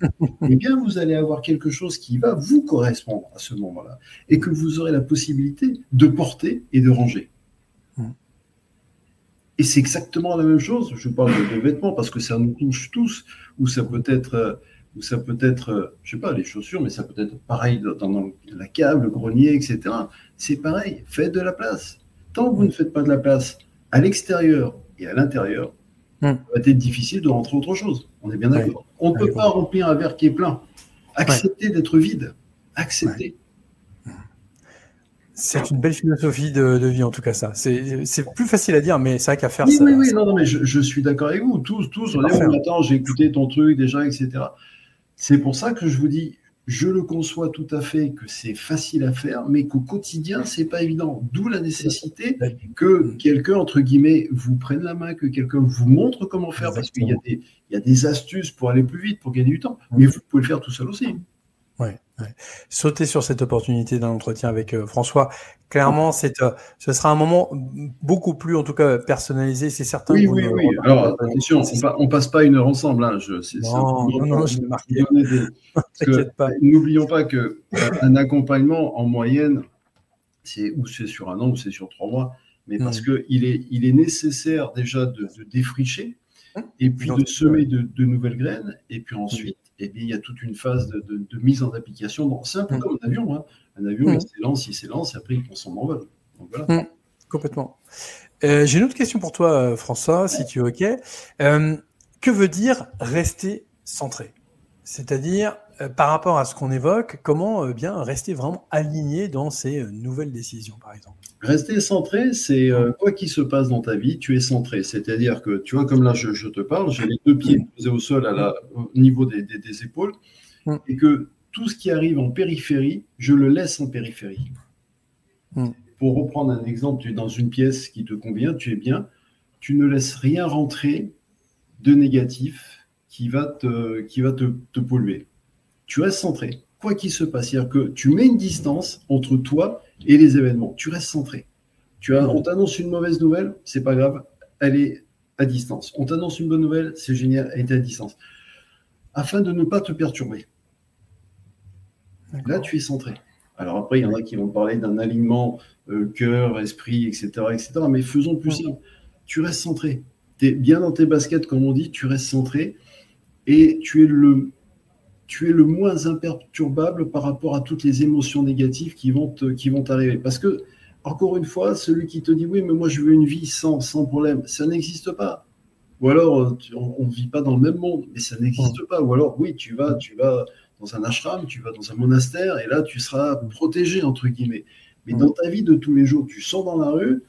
eh bien, vous allez avoir quelque chose qui va vous correspondre à ce moment-là et que vous aurez la possibilité de porter et de ranger. Et c'est exactement la même chose. Je parle de vêtements parce que ça nous touche tous, ou ça peut être, je sais pas, les chaussures, mais ça peut être pareil dans la cave, le grenier, etc. C'est pareil. Faites de la place. Tant que vous ne faites pas de la place à l'extérieur et à l'intérieur, ça va être difficile de rentrer autre chose. On est bien d'accord. On ne peut pas remplir un verre qui est plein. Acceptez d'être vide. Acceptez. C'est une belle philosophie de vie, en tout cas, ça. C'est plus facile à dire, mais c'est vrai qu'à faire oui, ça. Oui, non, mais je suis d'accord avec vous. Tous, on dit, attends, j'ai écouté ton truc déjà, etc. C'est pour ça que je vous dis, je le conçois tout à fait que c'est facile à faire, mais qu'au quotidien, c'est pas évident. D'où la nécessité que quelqu'un, entre guillemets, vous prenne la main, que quelqu'un vous montre comment faire, parce qu'il y a des astuces pour aller plus vite, pour gagner du temps. Mais vous pouvez le faire tout seul aussi. Ouais. Sauter sur cette opportunité d'un entretien avec François, clairement, ce sera un moment beaucoup plus, en tout cas, personnalisé, c'est certain. Oui. Alors, attention, on passe pas une heure ensemble. Hein. Non, je l'ai marqué. T'inquiète pas. N'oublions pas qu'un accompagnement, en moyenne, c'est sur un an ou c'est sur 3 mois, mais parce qu'il est nécessaire déjà de défricher, et puis de semer de nouvelles graines, et puis ensuite, eh bien, il y a toute une phase de mise en application. Bon, c'est un peu comme un avion. Hein. Un avion, il s'élance, et après, il prend son envol. Donc, voilà. Complètement. J'ai une autre question pour toi, François, si tu es OK. Que veut dire rester centré? C'est-à-dire, par rapport à ce qu'on évoque, comment bien rester vraiment aligné dans ces nouvelles décisions, par exemple? Rester centré, c'est quoi qu'il se passe dans ta vie, tu es centré. C'est-à-dire que, tu vois, comme là, je te parle, j'ai les 2 pieds posés au sol au niveau des épaules, et que tout ce qui arrive en périphérie, je le laisse en périphérie. Pour reprendre un exemple, tu es dans une pièce qui te convient, tu es bien, tu ne laisses rien rentrer de négatif qui va te polluer. Tu restes centré, quoi qu'il se passe. C'est-à-dire que tu mets une distance entre toi et les événements. Tu restes centré. On t'annonce une mauvaise nouvelle, c'est pas grave, elle est à distance. On t'annonce une bonne nouvelle, c'est génial, elle est à distance. Afin de ne pas te perturber. Là, tu es centré. Alors après, il y en a qui vont parler d'un alignement cœur, esprit, etc., etc. Mais faisons plus simple. Tu restes centré. Tu es bien dans tes baskets, comme on dit, tu restes centré et tu es le moins imperturbable par rapport à toutes les émotions négatives qui vont t'arriver. Parce que, encore une fois, celui qui te dit « oui, mais moi je veux une vie sans problème », ça n'existe pas. Ou alors, on ne vit pas dans le même monde, mais ça n'existe pas. Ou alors, oui, tu vas dans un ashram, tu vas dans un monastère, et là, tu seras protégé, entre guillemets. Mais dans ta vie de tous les jours, tu sors dans la rue,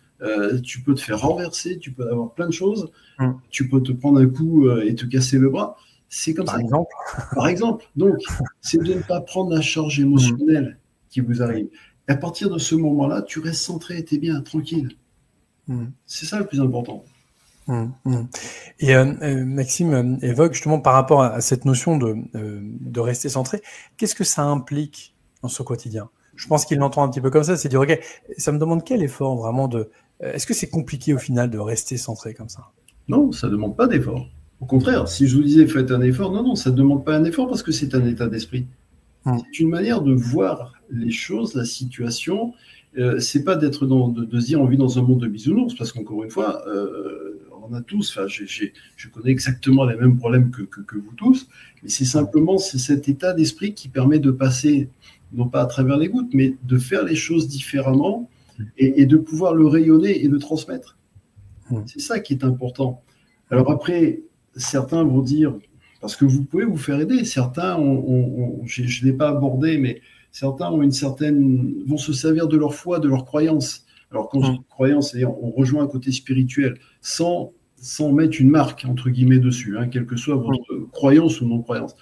tu peux te faire renverser, tu peux avoir plein de choses, tu peux te prendre un coup et te casser le bras. C'est comme ça. Par exemple. Donc, c'est de ne pas prendre la charge émotionnelle qui vous arrive. Et à partir de ce moment-là, tu restes centré, tu es bien, tranquille. C'est ça le plus important. Et Maxime évoque justement par rapport à cette notion de rester centré, qu'est-ce que ça implique dans ce quotidien? Je pense qu'il l'entend un petit peu comme ça, c'est dire ok, ça me demande quel effort vraiment est-ce que c'est compliqué au final de rester centré comme ça? Non, ça ne demande pas d'effort. Au contraire, si je vous disais faites un effort, non, ça ne demande pas un effort parce que c'est un état d'esprit. C'est une manière de voir les choses, la situation. C'est pas d'être de se dire on vit dans un monde de bisounours, parce qu'encore une fois, on a tous, je connais exactement les mêmes problèmes que vous tous, mais c'est simplement cet état d'esprit qui permet de passer, non pas à travers les gouttes, mais de faire les choses différemment et de pouvoir le rayonner et le transmettre. C'est ça qui est important. Alors après, certains vont dire, parce que vous pouvez vous faire aider, certains je ne l'ai pas abordé, mais certains vont se servir de leur foi, de leur croyance. Alors quand je dis croyance, on rejoint un côté spirituel, sans mettre une marque, entre guillemets, dessus, hein, quelle que soit votre croyance ou non-croyance.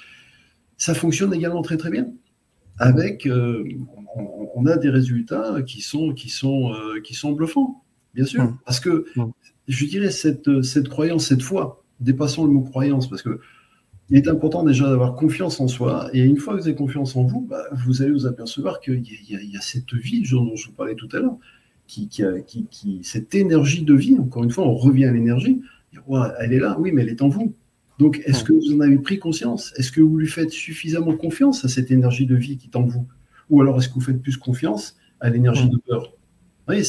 Ça fonctionne également très très bien. Avec, on a des résultats qui sont bluffants, bien sûr. Parce que, je dirais, cette croyance, cette foi, dépassons le mot croyance, parce que il est important déjà d'avoir confiance en soi, et une fois que vous avez confiance en vous, vous allez vous apercevoir qu'il y a cette vie dont je vous parlais tout à l'heure, cette énergie de vie, encore une fois, on revient à l'énergie, elle est là, oui, mais elle est en vous. Donc, est-ce que vous en avez pris conscience? Est-ce que vous lui faites suffisamment confiance à cette énergie de vie qui est en vous? Ou alors, est-ce que vous faites plus confiance à l'énergie de peur? Oui,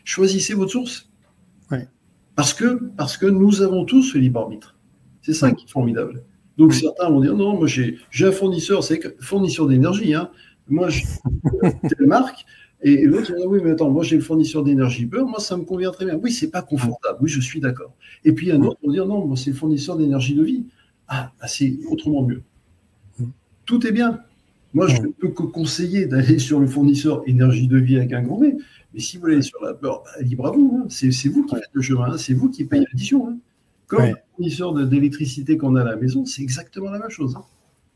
choisissez votre source. Parce que nous avons tous ce libre arbitre. C'est ça qui est formidable. Donc, certains vont dire, non, moi, j'ai un fournisseur, c'est fournisseur d'énergie. Hein. Moi, j'ai telle marque. Et l'autre va dire, oui, mais attends, moi, j'ai le fournisseur d'énergie peur. Moi, ça me convient très bien. Oui, c'est pas confortable. Oui, je suis d'accord. Et puis, un autre va dire, non, moi, c'est le fournisseur d'énergie de vie. C'est autrement mieux. Tout est bien. Moi, je ne peux que conseiller d'aller sur le fournisseur énergie de vie avec un grand V. Mais si vous voulez aller sur la peur, libre à vous. Hein. C'est vous qui faites le chemin. Hein. C'est vous qui payez l'addition. Hein. Comme le fournisseur d'électricité qu'on a à la maison, c'est exactement la même chose.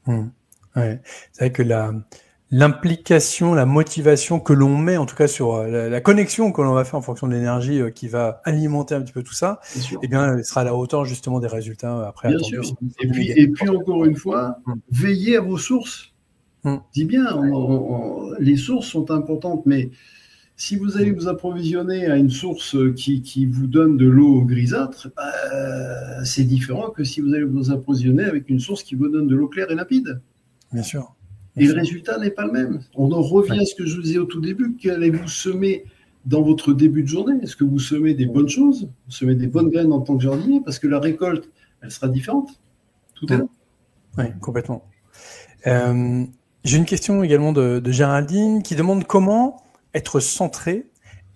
Hein. C'est vrai que l'implication, la motivation que l'on met, en tout cas sur la connexion que l'on va faire en fonction de l'énergie qui va alimenter un petit peu tout ça, eh bien, elle sera à la hauteur justement des résultats après. Bien sûr. Et puis encore une fois, veillez à vos sources. Dis bien, les sources sont importantes, mais si vous allez vous approvisionner à une source qui vous donne de l'eau grisâtre, c'est différent que si vous allez vous approvisionner avec une source qui vous donne de l'eau claire et limpide. Bien sûr. Et le résultat n'est pas le même. On en revient à ce que je vous disais au tout début. Qu'allez-vous semer dans votre début de journée? Est-ce que vous semez des bonnes choses? Vous semez des bonnes graines en tant que jardinier? Parce que la récolte elle sera différente. Tout est là. Oui, complètement. J'ai une question également de Géraldine qui demande comment être centré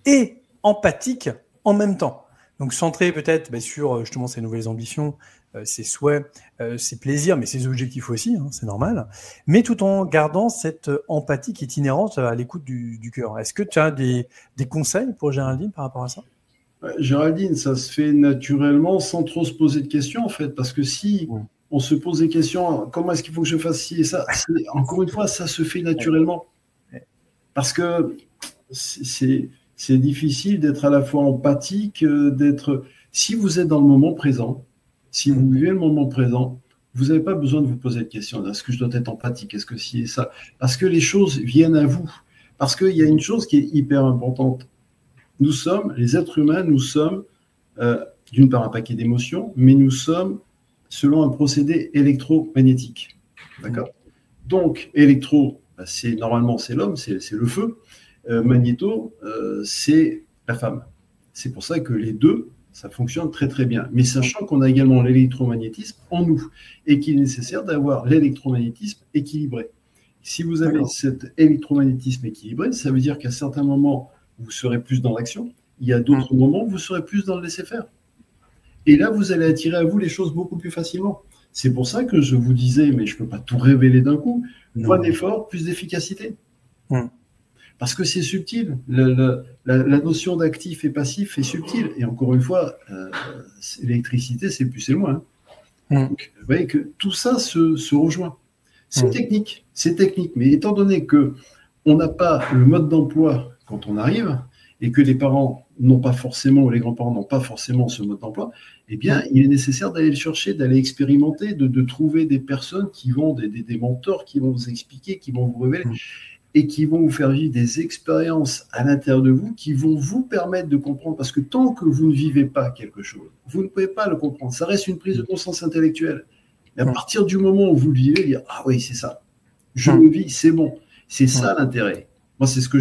et empathique en même temps. Donc centré peut-être sur justement ses nouvelles ambitions, ses souhaits, ses plaisirs, mais ses objectifs aussi, hein, c'est normal, mais tout en gardant cette empathie qui est inhérente à l'écoute du cœur. Est-ce que tu as des conseils pour Géraldine par rapport à ça? Géraldine, ça se fait naturellement sans trop se poser de questions en fait, parce que si on se pose des questions, comment est-ce qu'il faut que je fasse ci et ça, encore une fois, ça se fait naturellement. Parce que c'est difficile d'être à la fois empathique, si vous êtes dans le moment présent, si vous vivez le moment présent, vous n'avez pas besoin de vous poser de questions. Est-ce que je dois être empathique? Est-ce que ci et ça? Parce que les choses viennent à vous. Parce qu'il y a une chose qui est hyper importante. Nous sommes, les êtres humains, nous sommes, d'une part, un paquet d'émotions, mais nous sommes selon un procédé électromagnétique. D'accord? Donc, électro, normalement, c'est l'homme, c'est le feu. Magnéto, c'est la femme. C'est pour ça que les deux, ça fonctionne très très bien. Mais sachant qu'on a également l'électromagnétisme en nous et qu'il est nécessaire d'avoir l'électromagnétisme équilibré. Si vous avez cet électromagnétisme équilibré, ça veut dire qu'à certains moments, vous serez plus dans l'action. Il y a d'autres moments où vous serez plus dans le laisser-faire. Et là, vous allez attirer à vous les choses beaucoup plus facilement. C'est pour ça que je vous disais, mais je ne peux pas tout révéler d'un coup, moins d'effort, plus d'efficacité. Parce que c'est subtil. La notion d'actif et passif est subtile. Et encore une fois, l'électricité, c'est plus et moins. Donc, vous voyez que tout ça se rejoint. C'est technique, mais étant donné qu'on n'a pas le mode d'emploi quand on arrive, et que les parents n'ont pas forcément, ou les grands-parents n'ont pas forcément ce mode d'emploi, eh bien, il est nécessaire d'aller le chercher, d'aller expérimenter, de trouver des personnes qui vont, des mentors qui vont vous expliquer, qui vont vous révéler, et qui vont vous faire vivre des expériences à l'intérieur de vous, qui vont vous permettre de comprendre, parce que tant que vous ne vivez pas quelque chose, vous ne pouvez pas le comprendre. Ça reste une prise de conscience intellectuelle. Mais à partir du moment où vous le vivez, dire « Ah oui, c'est ça, je le vis, c'est bon ». C'est ça l'intérêt. Moi, c'est ce que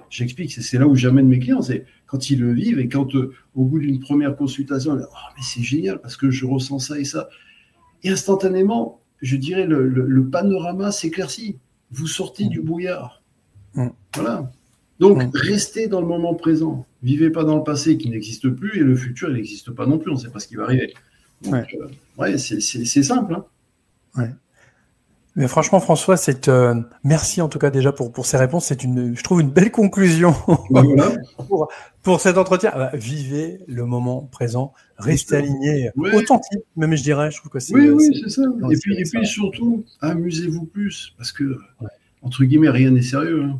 j'explique, c'est là où j'amène mes clients, c'est quand ils le vivent et quand au bout d'une première consultation, oh, mais c'est génial parce que je ressens ça et ça. Et instantanément, je dirais, le panorama s'éclaircit. Vous sortez du brouillard. Voilà. Donc, restez dans le moment présent. Vivez pas dans le passé qui n'existe plus et le futur, il n'existe pas non plus. On ne sait pas ce qui va arriver. Donc, c'est simple. Hein. Ouais. Mais franchement, François, merci en tout cas déjà pour ces réponses. C'est je trouve une belle conclusion pour cet entretien. Vivez le moment présent, restez aligné, authentique, même je dirais. Je trouve que c'est. Oui, c'est ça. Et puis surtout, amusez-vous plus, parce que entre guillemets, rien n'est sérieux. Hein.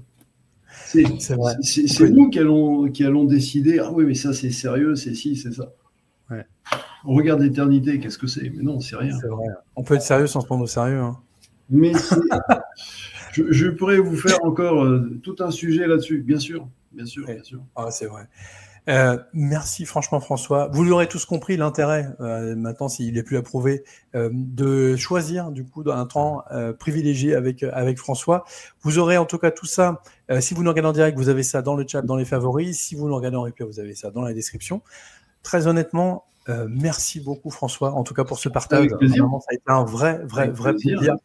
C'est nous qui allons décider. Ah oui, mais ça c'est sérieux, c'est ci, c'est ça. Ouais. On regarde l'éternité, qu'est-ce que c'est? Mais non, c'est rien. C'est vrai. On peut être sérieux sans se prendre au sérieux. Hein. Mais je pourrais vous faire encore tout un sujet là-dessus, bien sûr. Ah, c'est vrai. Merci franchement François. Vous l'aurez tous compris l'intérêt, maintenant s'il est plus approuvé, de choisir du coup un temps privilégié avec François. Vous aurez en tout cas tout ça, si vous nous regardez en direct, vous avez ça dans le chat, dans les favoris. Si vous nous regardez en replay, vous avez ça dans la description. Très honnêtement, merci beaucoup François, en tout cas pour ce partage. Vraiment, ça a été un vrai plaisir.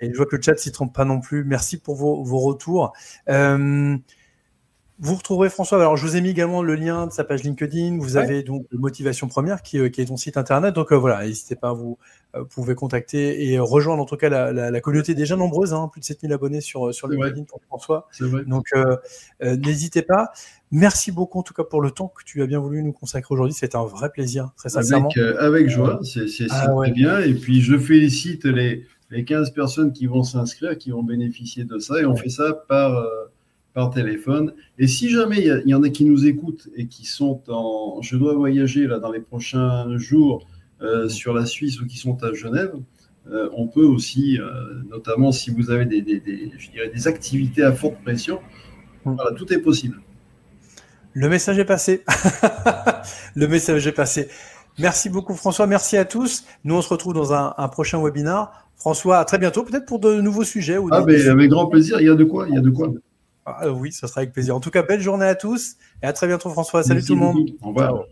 Et je vois que le chat s'y trompe pas non plus. Merci pour vos retours. Vous retrouverez François. Alors, je vous ai mis également le lien de sa page LinkedIn. Vous avez donc Motivation Première qui est ton site internet. Donc voilà, n'hésitez pas, vous pouvez contacter et rejoindre en tout cas la communauté déjà nombreuse, hein, plus de 7000 abonnés sur LinkedIn pour François. C'est vrai. Donc n'hésitez pas. Merci beaucoup en tout cas pour le temps que tu as bien voulu nous consacrer aujourd'hui. C'était un vrai plaisir, très sincèrement. Avec joie, c'est très bien. Et puis je félicite les 15 personnes qui vont s'inscrire, qui vont bénéficier de ça. Et on fait ça par téléphone. Et si jamais il y en a qui nous écoutent et qui sont je dois voyager là dans les prochains jours sur la Suisse ou qui sont à Genève, on peut aussi, notamment si vous avez des activités à forte pression, voilà, tout est possible. Le message est passé. Le message est passé. Merci beaucoup François, merci à tous. Nous on se retrouve dans un prochain webinar. François, à très bientôt, peut-être pour de nouveaux sujets. Avec grand plaisir, il y a de quoi. Oui, ça sera avec plaisir. En tout cas, belle journée à tous et à très bientôt François. Salut tout le monde. Au revoir. Ciao.